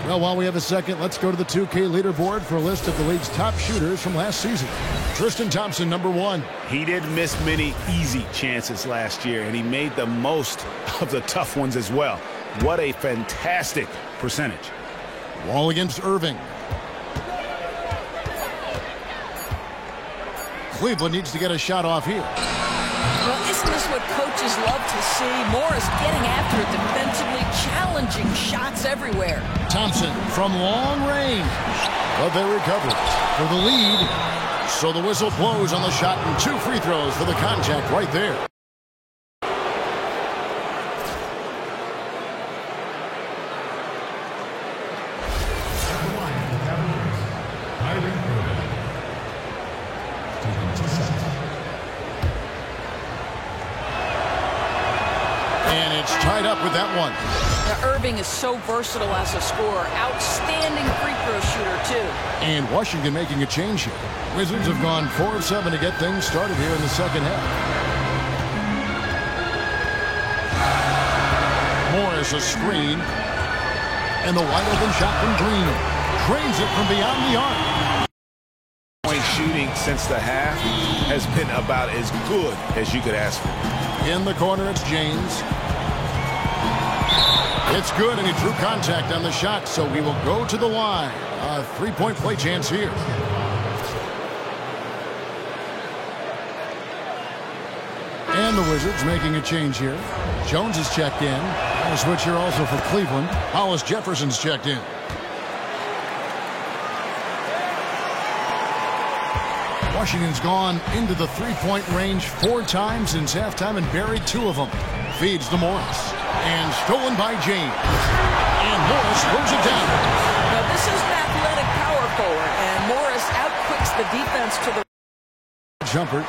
Well, while we have a second, let's go to the 2K leaderboard for a list of the league's top shooters from last season. Tristan Thompson, number 1. He didn't miss many easy chances last year, and he made the most of the tough ones as well. What a fantastic percentage. Wall against Irving. Cleveland needs to get a shot off here. Well, isn't this what coaches love to see? Morris getting after it defensively, challenging shots everywhere. Thompson from long range. But they recover for the lead. So the whistle blows on the shot and 2 free throws for the contact right there. And it's tied up with that one. Now, Irving is so versatile as a scorer. Outstanding free throw shooter, too. And Washington making a change here. Wizards have gone 4 of 7 to get things started here in the second half. Morris a screen. And the wide open shot from Green. Drains it from beyond the arc. Point shooting since the half has been about as good as you could ask for. In the corner, it's James. It's good, and he drew contact on the shot, so we will go to the line. A 3-point play chance here. And the Wizards making a change here. Jones is checked in. A switch here also for Cleveland. Hollis Jefferson's checked in. Washington's gone into the three-point range 4 times since halftime and buried 2 of them. Feeds to Morris. And stolen by James. And Morris throws it down. Now, this is an athletic power forward, and Morris outquicks the defense to the jumper.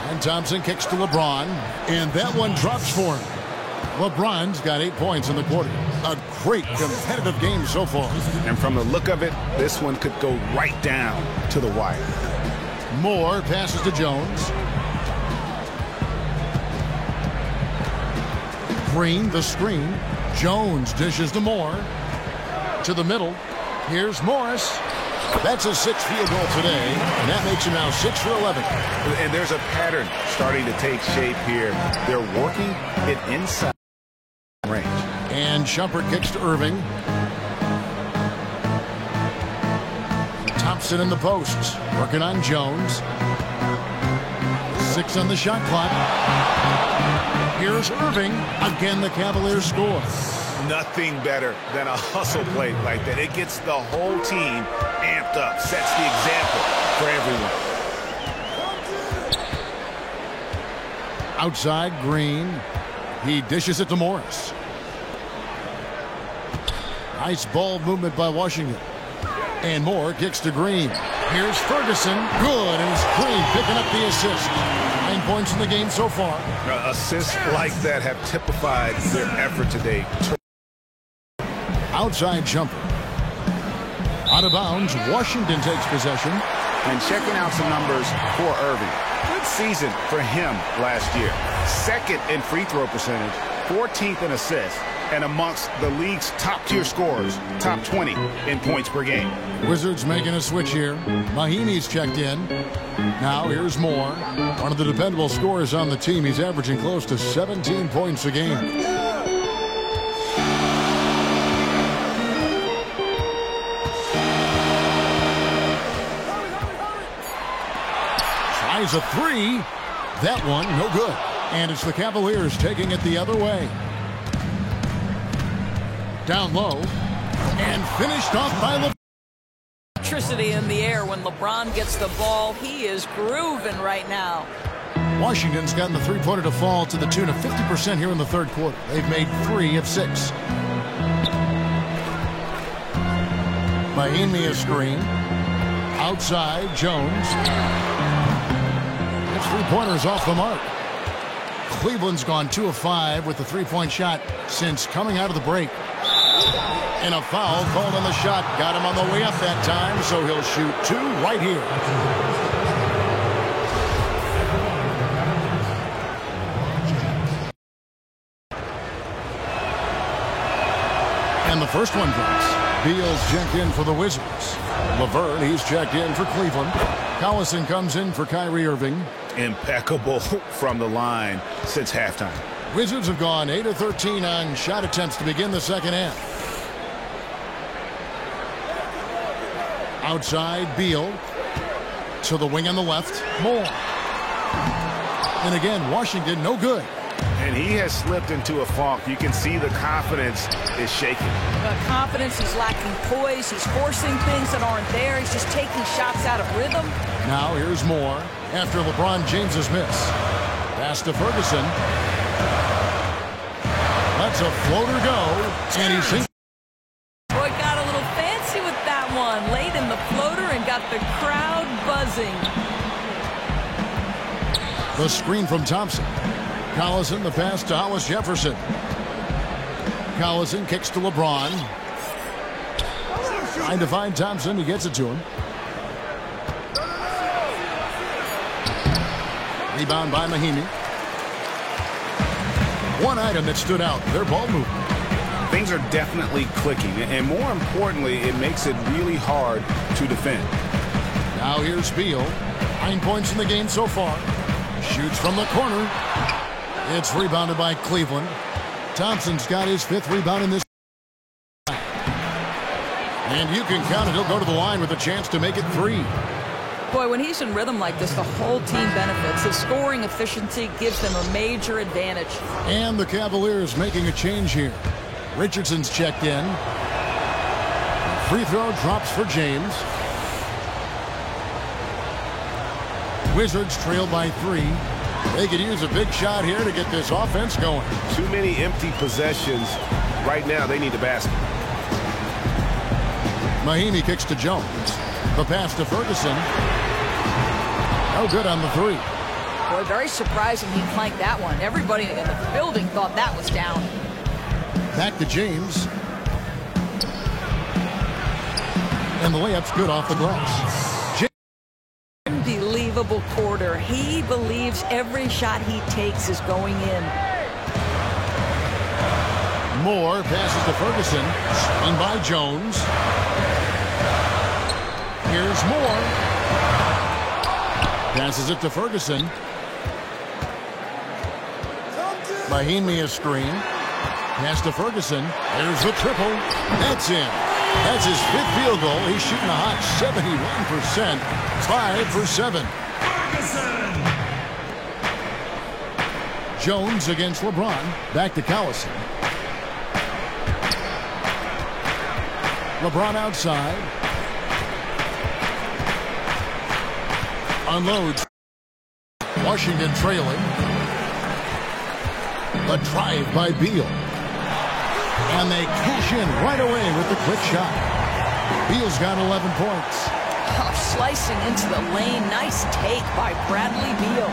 And Thompson kicks to LeBron. And that one drops for him. LeBron's got 8 points in the quarter. A great competitive game so far. And from the look of it, this one could go right down to the wire. Moore passes to Jones. Green, the screen. Jones dishes to Moore. To the middle. Here's Morris. That's a 6th field goal today, and that makes him now 6 for 11. And there's a pattern starting to take shape here. They're working it inside range. And Shumpert kicks to Irving. Thompson in the posts, working on Jones. 6 on the shot clock. Here's Irving. Again, the Cavaliers score. Nothing better than a hustle play like that. It gets the whole team amped up, sets the example for everyone. Outside, Green. He dishes it to Morris. Nice ball movement by Washington. And Moore kicks to Green. Here's Ferguson. Good, and it's Green picking up the assist. 9 points in the game so far. Assists like that have typified their effort today. Outside jumper. Out of bounds, Washington takes possession. And checking out some numbers for Irving. Good season for him last year. 2nd in free throw percentage, 14th in assists, and amongst the league's top-tier scorers, top 20 in points per game. Wizards making a switch here. Mahinmi's checked in. Now here's Moore. One of the dependable scorers on the team. He's averaging close to 17 points a game. Tries a 3. That one, no good. And it's the Cavaliers taking it the other way. Down low. And finished off by LeBron. Electricity in the air when LeBron gets the ball. He is grooving right now. Washington's gotten the three-pointer to fall to the tune of 50% here in the third quarter. They've made 3 of 6. Mahinmi a screen. Outside, Jones. His three-pointer's off the mark. Cleveland's gone 2 of 5 with the three-point shot since coming out of the break. And a foul called on the shot. Got him on the way up that time, so he'll shoot 2 right here. And the first one drops. Beal's checked in for the Wizards. Laverne, he's checked in for Cleveland. Collison comes in for Kyrie Irving. Impeccable from the line since halftime. Wizards have gone 8 of 13 on shot attempts to begin the second half. Outside, Beal. To the wing on the left. Moore. And again, Washington, no good. And he has slipped into a funk. You can see the confidence is shaking. Confidence, he's lacking poise. He's forcing things that aren't there. He's just taking shots out of rhythm. Now here's Moore after LeBron James's miss. Pass to Ferguson. Lets a floater go. And he sinks. Boy, got a little fancy with that one. Laid in the floater and got the crowd buzzing. The screen from Thompson. Collison, the pass to Hollis Jefferson. Collison kicks to LeBron. Trying to find Thompson. He gets it to him. Rebound by Mahinmi. One item that stood out, their ball movement. Things are definitely clicking, and more importantly, it makes it really hard to defend. Now here's Beal. 9 points in the game so far. Shoots from the corner. It's rebounded by Cleveland. Thompson's got his 5th rebound in this. And you can count it. He'll go to the line with a chance to make it 3. Boy, when he's in rhythm like this, the whole team benefits. His scoring efficiency gives them a major advantage. And the Cavaliers making a change here. Richardson's checked in. Free throw drops for James. Wizards trail by 3. They could use a big shot here to get this offense going. Too many empty possessions. Right now, they need the basket. Mahinmi kicks to Jones. The pass to Ferguson. No good on the 3. Boy, very surprising he clanked that one. Everybody in the building thought that was down. Back to James. And the layup's good off the glass. Unbelievable quarter. He believes every shot he takes is going in. Moore passes to Ferguson. Screened by Jones. Here's Moore. Passes it to Ferguson. Mahinmi is screen. Pass to Ferguson. There's the triple. That's in. That's his 5th field goal. He's shooting a hot 71%. 5 for 7. Jones against LeBron. Back to Collison. LeBron outside. Unloads. Washington trailing. A drive by Beal. And they cash in right away with the quick shot. Beal's got 11 points. Oh, slicing into the lane. Nice take by Bradley Beal.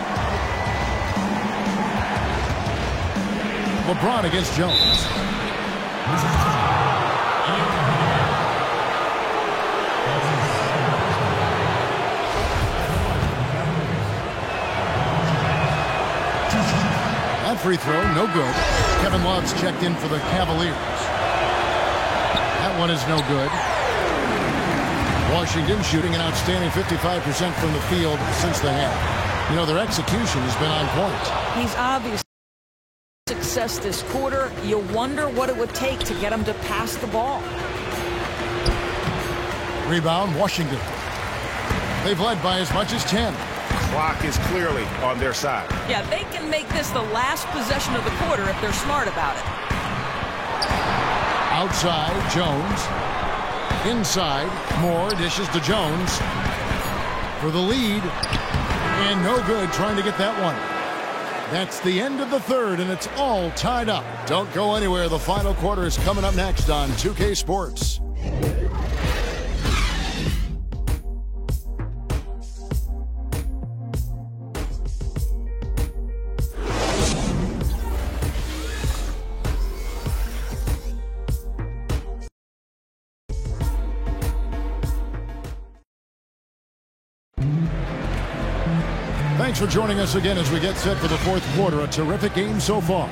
LeBron against Jones. That free throw, no good. Kevin Love's checked in for the Cavaliers. That one is no good. Washington shooting an outstanding 55% from the field since the half. You know, their execution has been on point. He's obviously success this quarter. You wonder what it would take to get him to pass the ball. Rebound, Washington. They've led by as much as 10. Clock is clearly on their side. Yeah, they can make this the last possession of the quarter if they're smart about it. Outside, Jones. Inside, Moore dishes to Jones for the lead. And no good trying to get that one. That's the end of the 3rd, and it's all tied up. Don't go anywhere. The final quarter is coming up next on 2K Sports. Thanks for joining us again as we get set for the 4th quarter. A terrific game so far.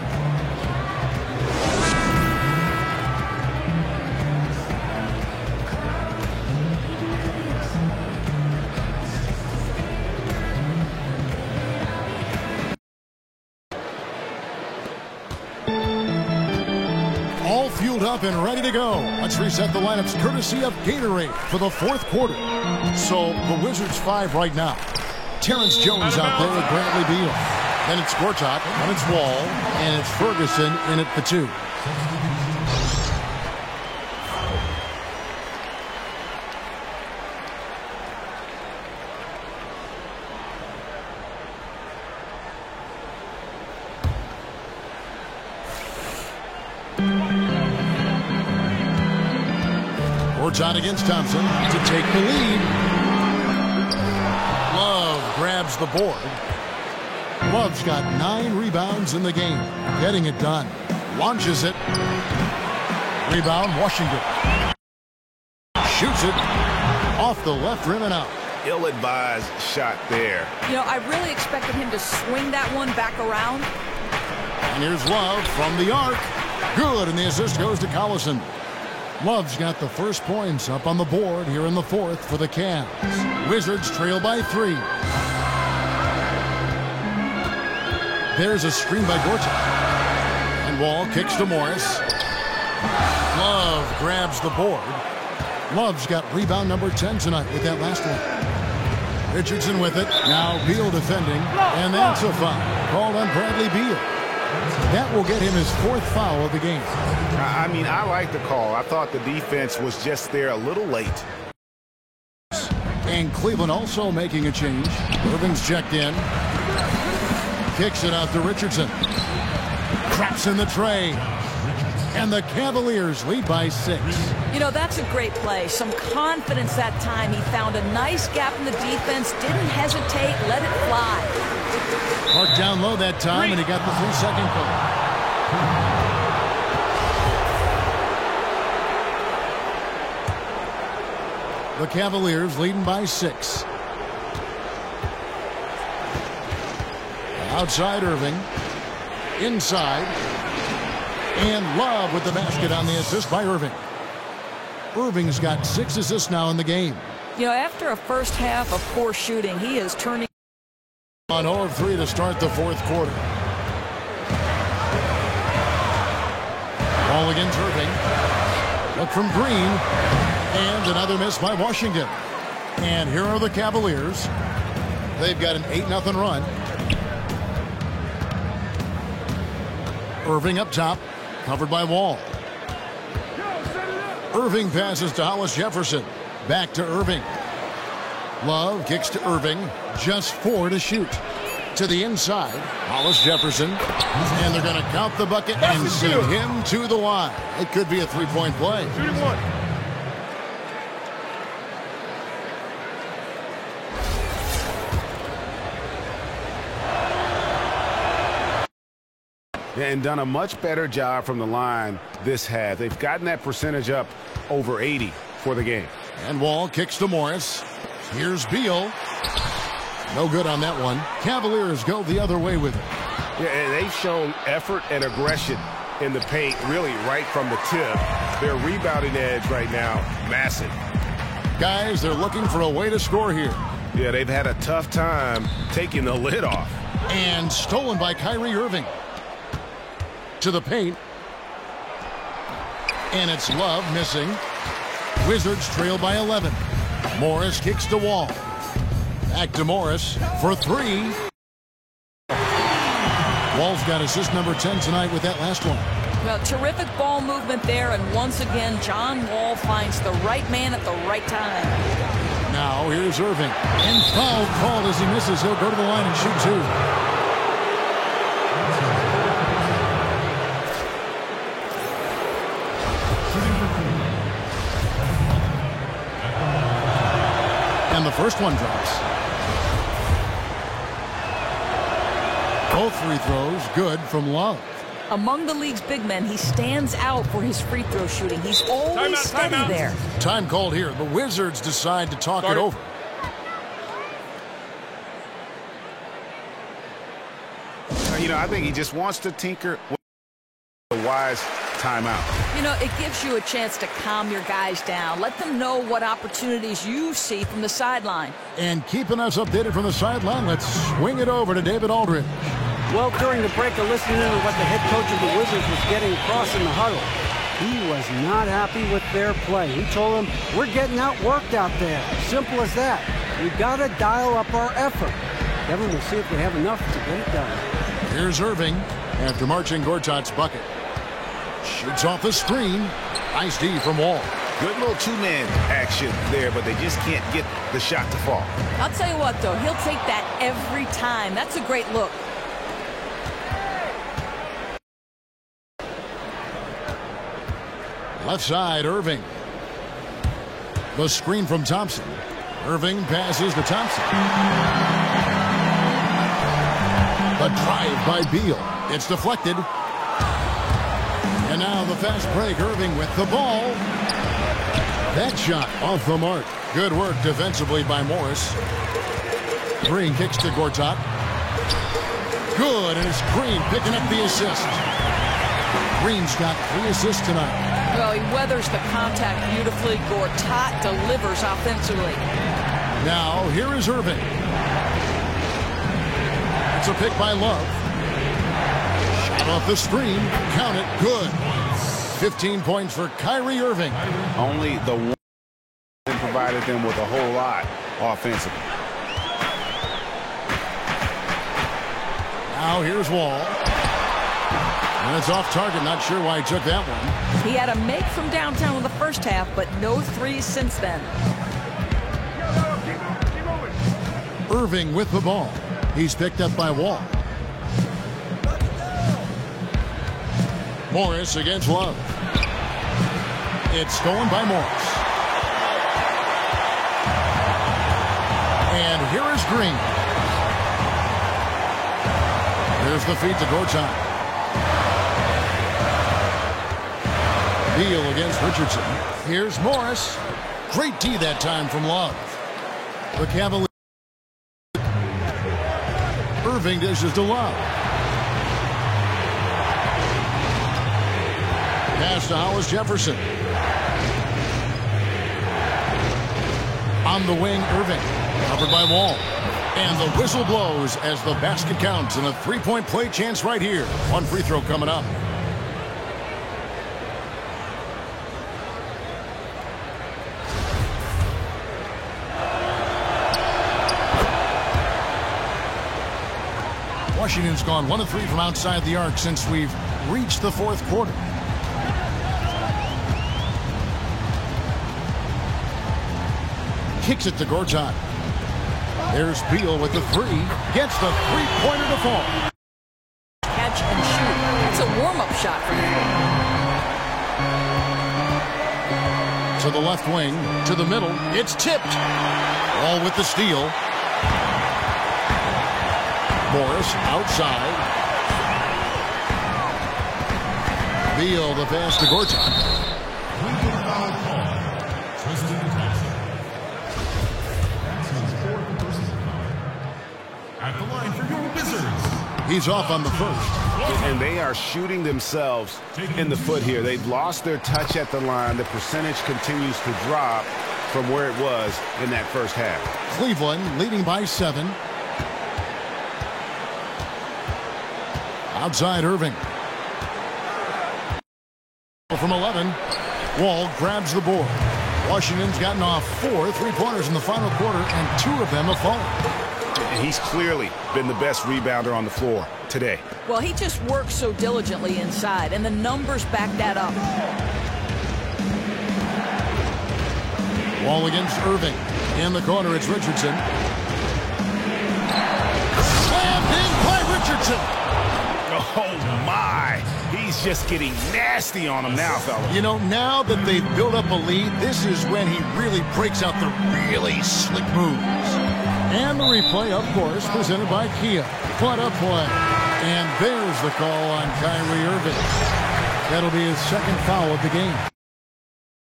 All fueled up and ready to go. Let's reset the lineups courtesy of Gatorade for the 4th quarter. So the Wizards 5 right now. Terrence Jones out there with Bradley Beal. Then it's Gortat on its wall, and it's Ferguson in at the 2. Gortat against Thompson to take the lead. Grabs the board. Love's got 9 rebounds in the game. Getting it done. Launches it. Rebound, Washington. Shoots it off the left rim and out. Ill-advised shot there. You know, I really expected him to swing that one back around. And here's Love from the arc. Good, and the assist goes to Collison. Love's got the first points up on the board here in the fourth for the Cavs. Wizards trail by 3. There's a screen by Gortat. And Wall kicks to Morris. Love grabs the board. Love's got rebound number 10 tonight with that last one. Richardson with it. Now Beal defending. And that's a foul called on Bradley Beal. That will get him his 4th foul of the game. I mean, I like the call. I thought the defense was just there a little late. And Cleveland also making a change. Irving's checked in. Kicks it out to Richardson. Traps in the tray. And the Cavaliers lead by 6. You know, that's a great play. Some confidence that time. He found a nice gap in the defense. Didn't hesitate. Let it fly. Marked down low that time, and he got the 3-second call. The Cavaliers leading by 6. Outside Irving. Inside. And Love with the basket on the assist by Irving. Irving's got 6 assists now in the game. You know, after a first half of poor shooting, he is turning on 0 of 3 to start the 4th quarter. Ball against Irving. Look from Green. And another miss by Washington. And here are the Cavaliers. They've got an 8-0 run. Irving up top. Covered by Wall. Irving passes to Hollis Jefferson. Back to Irving. Love kicks to Irving. Just 4 to shoot. To the inside. Hollis Jefferson. And they're going to count the bucket and send him to the line. It could be a 3-point play. Shooting 1. And done a much better job from the line this half. They've gotten that percentage up over 80 for the game. And Wall kicks to Morris. Here's Beal. No good on that one. Cavaliers go the other way with it. Yeah, and they've shown effort and aggression in the paint, really right from the tip. Their rebounding edge right now, massive. Guys, they're looking for a way to score here. Yeah, they've had a tough time taking the lid off. And stolen by Kyrie Irving. To the paint. And it's Love missing. Wizards trail by 11. Morris kicks to Wall. Back to Morris for 3. Wall's got assist number 10 tonight with that last one. Well, terrific ball movement there, and once again, John Wall finds the right man at the right time. Now here's Irving. And foul called as he misses. He'll go to the line and shoot 2. And the first one drops. Both free throws good from Love. Among the league's big men, he stands out for his free throw shooting. He's always steady there. Time called here. The Wizards decide to talk it over. You know, I think he just wants to tinker with a wise timeout. You know, it gives you a chance to calm your guys down. Let them know what opportunities you see from the sideline. And keeping us updated from the sideline, let's swing it over to David Aldridge. Well, during the break, I listened to what the head coach of the Wizards was getting across in the huddle. He was not happy with their play. He told them, we're getting outworked out there. Simple as that. We've got to dial up our effort. Kevin, we'll see if we have enough to get it done. Here's Irving after marching Gortat's bucket. Shoots off the screen. Nice D from Wall. Good little two-man action there, but they just can't get the shot to fall. I'll tell you what, though. He'll take that every time. That's a great look. Left side, Irving. The screen from Thompson. Irving passes to Thompson. The drive by Beal. It's deflected. And now the fast break. Irving with the ball. That shot off the mark. Good work defensively by Morris. Green kicks to Gortat. Good, and it's Green picking up the assist. Green's got 3 assists tonight. Well, he weathers the contact beautifully. Gortat delivers offensively. Now, here is Irving. It's a pick by Love. Shot off the screen. Count it. Good. 15 points for Kyrie Irving. Only the one provided them with a whole lot offensively. Now here's Wall. And it's off target. Not sure why he took that one. He had a make from downtown in the first half, but no threes since then. Irving with the ball. He's picked up by Wall. Morris against Love. It's stolen by Morris. And here is Green. Here's the feed to Gortat. Beal against Richardson. Here's Morris. Great D that time from Love. The Cavaliers. Irving dishes to Love. Pass to Hollis Jefferson. On the wing, Irving. Covered by Wall. And the whistle blows as the basket counts, and a 3-point play chance right here. One free throw coming up. Washington's gone 1 of 3 from outside the arc since we've reached the 4th quarter. Kicks it to Gortat. There's Beal with the 3. Gets the 3-pointer to fall. Catch and shoot. It's a warm-up shot for him. To the left wing. To the middle. It's tipped. Wall with the steal. Morris outside. Beal the pass to Gortat. At the line for your Wizards. He's off on the first. And they are shooting themselves in the foot here. They've lost their touch at the line. The percentage continues to drop from where it was in that first half. Cleveland leading by 7. Outside Irving. From 11. Wall grabs the board. Washington's gotten off 4 3-pointers in the final quarter, and 2 of them have fallen. He's clearly been the best rebounder on the floor today. Well, he just works so diligently inside, and the numbers back that up. Wall against Irving. In the corner, it's Richardson. Slammed in by Richardson. Oh, my. He's just getting nasty on him now, fella. You know, now that they've built up a lead, this is when he really breaks out the really slick moves. And the replay, of course, presented by Kia. What a play. And there's the call on Kyrie Irving. That'll be his 2nd foul of the game.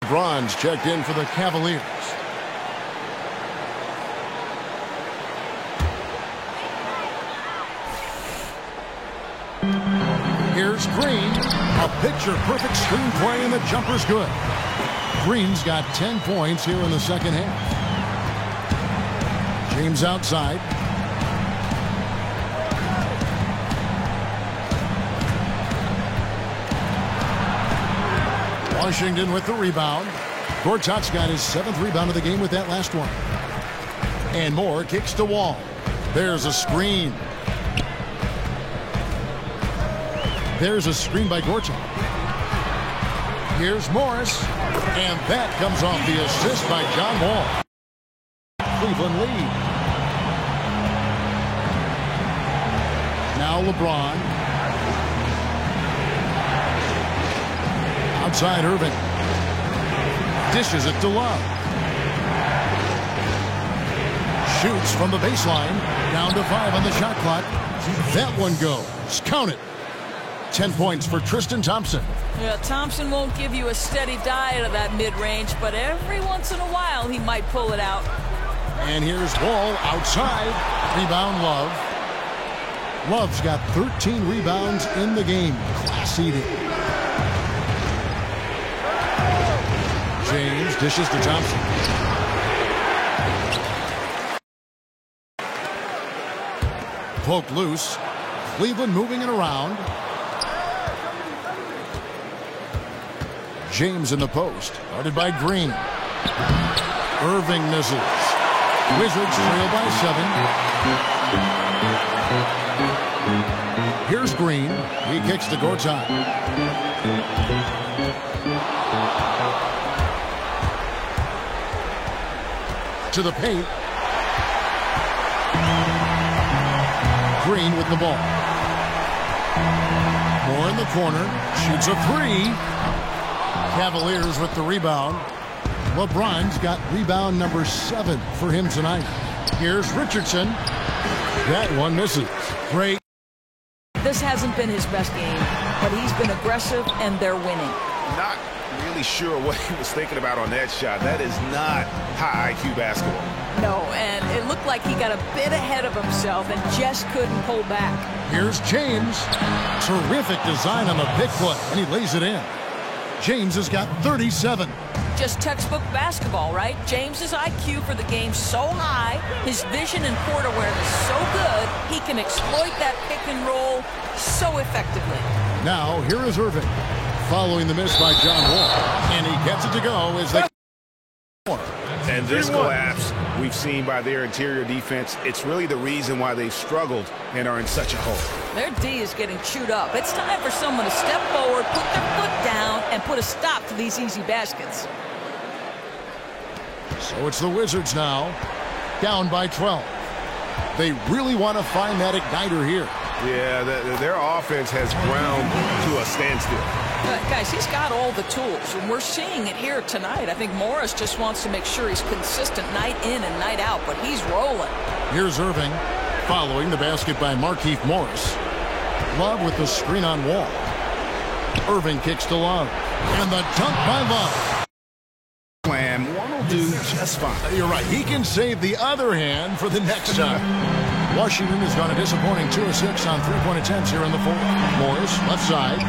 Bronze checked in for the Cavaliers. Here's Green. A picture-perfect screenplay, and the jumper's good. Green's got 10 points here in the second half. James outside. Washington with the rebound. Gortat's got his 7th rebound of the game with that last one. And Moore kicks to Wall. There's a screen. There's a screen by Gortat. Here's Morris. And that comes off the assist by John Wall. Cleveland lead. Now LeBron. Outside Irving. Dishes it to Love. Shoots from the baseline. Down to 5 on the shot clock. That one goes. Count it. 10 points for Tristan Thompson. Yeah, Thompson won't give you a steady diet of that mid-range, but every once in a while he might pull it out. And here's Wall outside. Rebound Love. Love's got 13 rebounds in the game. Class eating. James dishes to Thompson. Poked loose. Cleveland moving it around. James in the post. Guarded by Green. Irving misses. Wizards trail by 7. Here's Green. He kicks to Gortat. To the paint. Green with the ball. Moore in the corner. Shoots a 3. Cavaliers with the rebound. LeBron's got rebound number 7 for him tonight. Here's Richardson. That one misses. Great. This hasn't been his best game, but he's been aggressive and they're winning. Not really sure what he was thinking about on that shot. That is not high IQ basketball. No, and it looked like he got a bit ahead of himself and just couldn't pull back. Here's James. Terrific design on the pick play, and he lays it in. James has got 37. Just textbook basketball, right? James's IQ for the game so high, his vision and court awareness so good, he can exploit that pick and roll so effectively. Now, here is Irving, following the miss by John Wall, and he gets it to go as they... And this collapse we've seen by their interior defense, it's really the reason why they've struggled and are in such a hole. Their D is getting chewed up. It's time for someone to step forward, put their foot down, and put a stop to these easy baskets. So it's the Wizards now, down by 12. They really want to find that igniter here. Yeah, their offense has ground to a standstill. Guys, he's got all the tools, and we're seeing it here tonight. I think Morris just wants to make sure he's consistent night in and night out, but he's rolling. Here's Irving, following the basket by Markieff Morris. Love with the screen on Wall. Irving kicks to Love, and the dunk by Love. Plan one will do just fine. You're right. He can save the other hand for the next time. Washington has gone a disappointing 2 of 6 on three-point attempts here in the fourth. Morris, left side.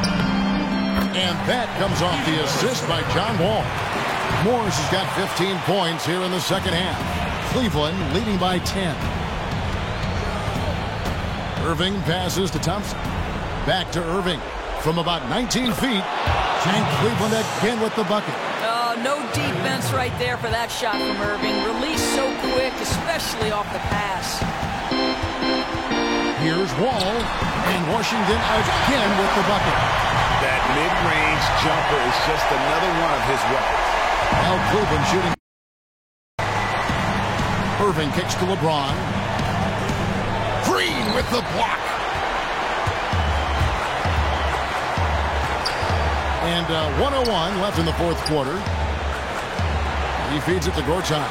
And that comes off the assist by John Wall. Morris has got 15 points here in the second half. Cleveland leading by 10. Irving passes to Thompson. Back to Irving from about 19 feet. And Cleveland again with the bucket. No defense right there for that shot from Irving. Released so quick, especially off the pass. Here's Wall, and Washington again with the bucket. That mid-range jumper is just another one of his weapons. Now Cleveland shooting. Irving kicks to LeBron. Green with the block. And 1:01 left in the fourth quarter. He feeds it to Gortat.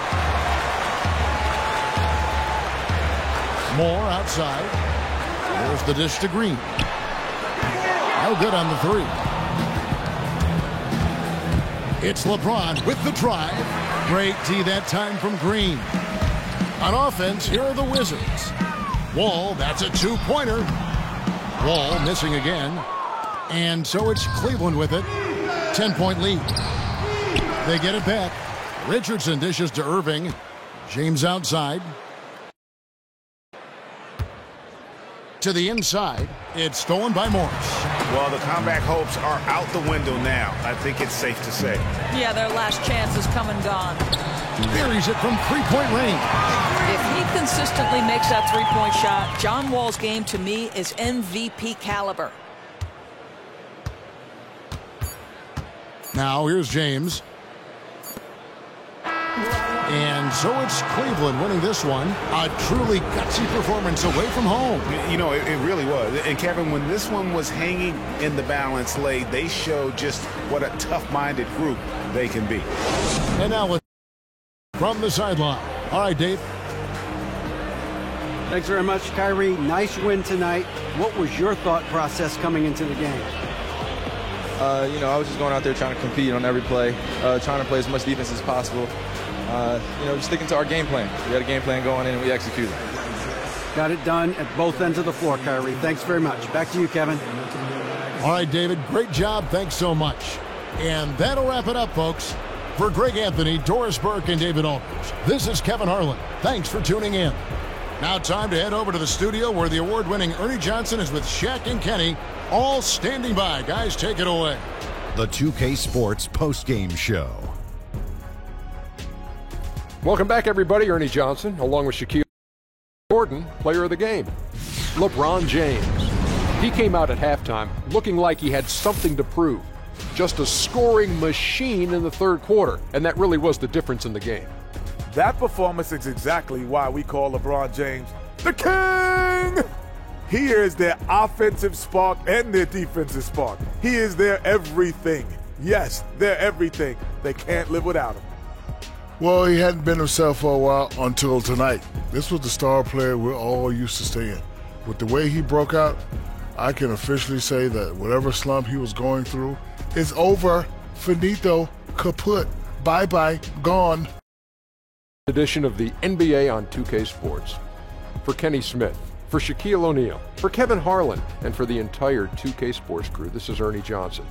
Moore outside. There's the dish to Green. No good on the 3. It's LeBron with the drive. Great D that time from Green. On offense, here are the Wizards. Wall, that's a 2-pointer. Wall missing again. And so it's Cleveland with it. 10-point lead. They get it back. Richardson dishes to Irving. James outside. To the inside. It's stolen by Morris. Well, the comeback hopes are out the window now. I think it's safe to say. Yeah, their last chance is come and gone. Buries it from three-point range. If he consistently makes that three-point shot, John Wall's game to me is MVP caliber. Now here's James. And so it's Cleveland winning this one. A truly gutsy performance away from home. You know, it really was. And Kevin, when this one was hanging in the balance late, they showed just what a tough-minded group they can be. And now from the sideline. All right, Dave. Thanks very much, Kyrie. Nice win tonight. What was your thought process coming into the game? I was just going out there trying to compete on every play, trying to play as much defense as possible. Just sticking to our game plan. We had a game plan going in and we executed. Got it done at both ends of the floor, Kyrie. Thanks very much. Back to you, Kevin. All right, David, great job. Thanks so much. And that'll wrap it up, folks. For Greg Anthony, Doris Burke, and David Aldridge, this is Kevin Harlan. Thanks for tuning in. Now time to head over to the studio where the award-winning Ernie Johnson is with Shaq and Kenny, all standing by. Guys, take it away. The 2K Sports postgame show. Welcome back, everybody. Ernie Johnson, along with Shaquille Jordan, player of the game. LeBron James. He came out at halftime looking like he had something to prove. Just a scoring machine in the third quarter, and that really was the difference in the game. That performance is exactly why we call LeBron James the King. He is their offensive spark and their defensive spark. He is their everything. Yes, they're everything. They can't live without him. Well, he hadn't been himself for a while until tonight. This was the star player we're all used to seeing. With the way he broke out, I can officially say that whatever slump he was going through is over. Finito, kaput, bye-bye, gone. Edition of the NBA on 2K Sports. For Kenny Smith, for Shaquille O'Neal, for Kevin Harlan, and for the entire 2K Sports crew, this is Ernie Johnson.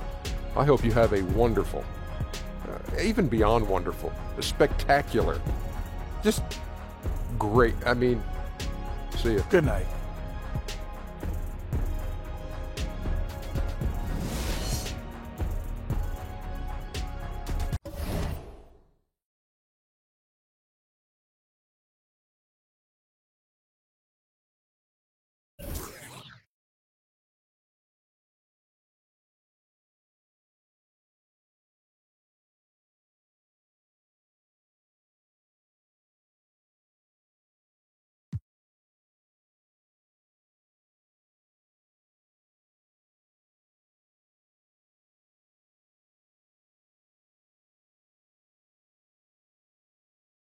I hope you have a wonderful, even beyond wonderful, a spectacular, just great. See you. Good night.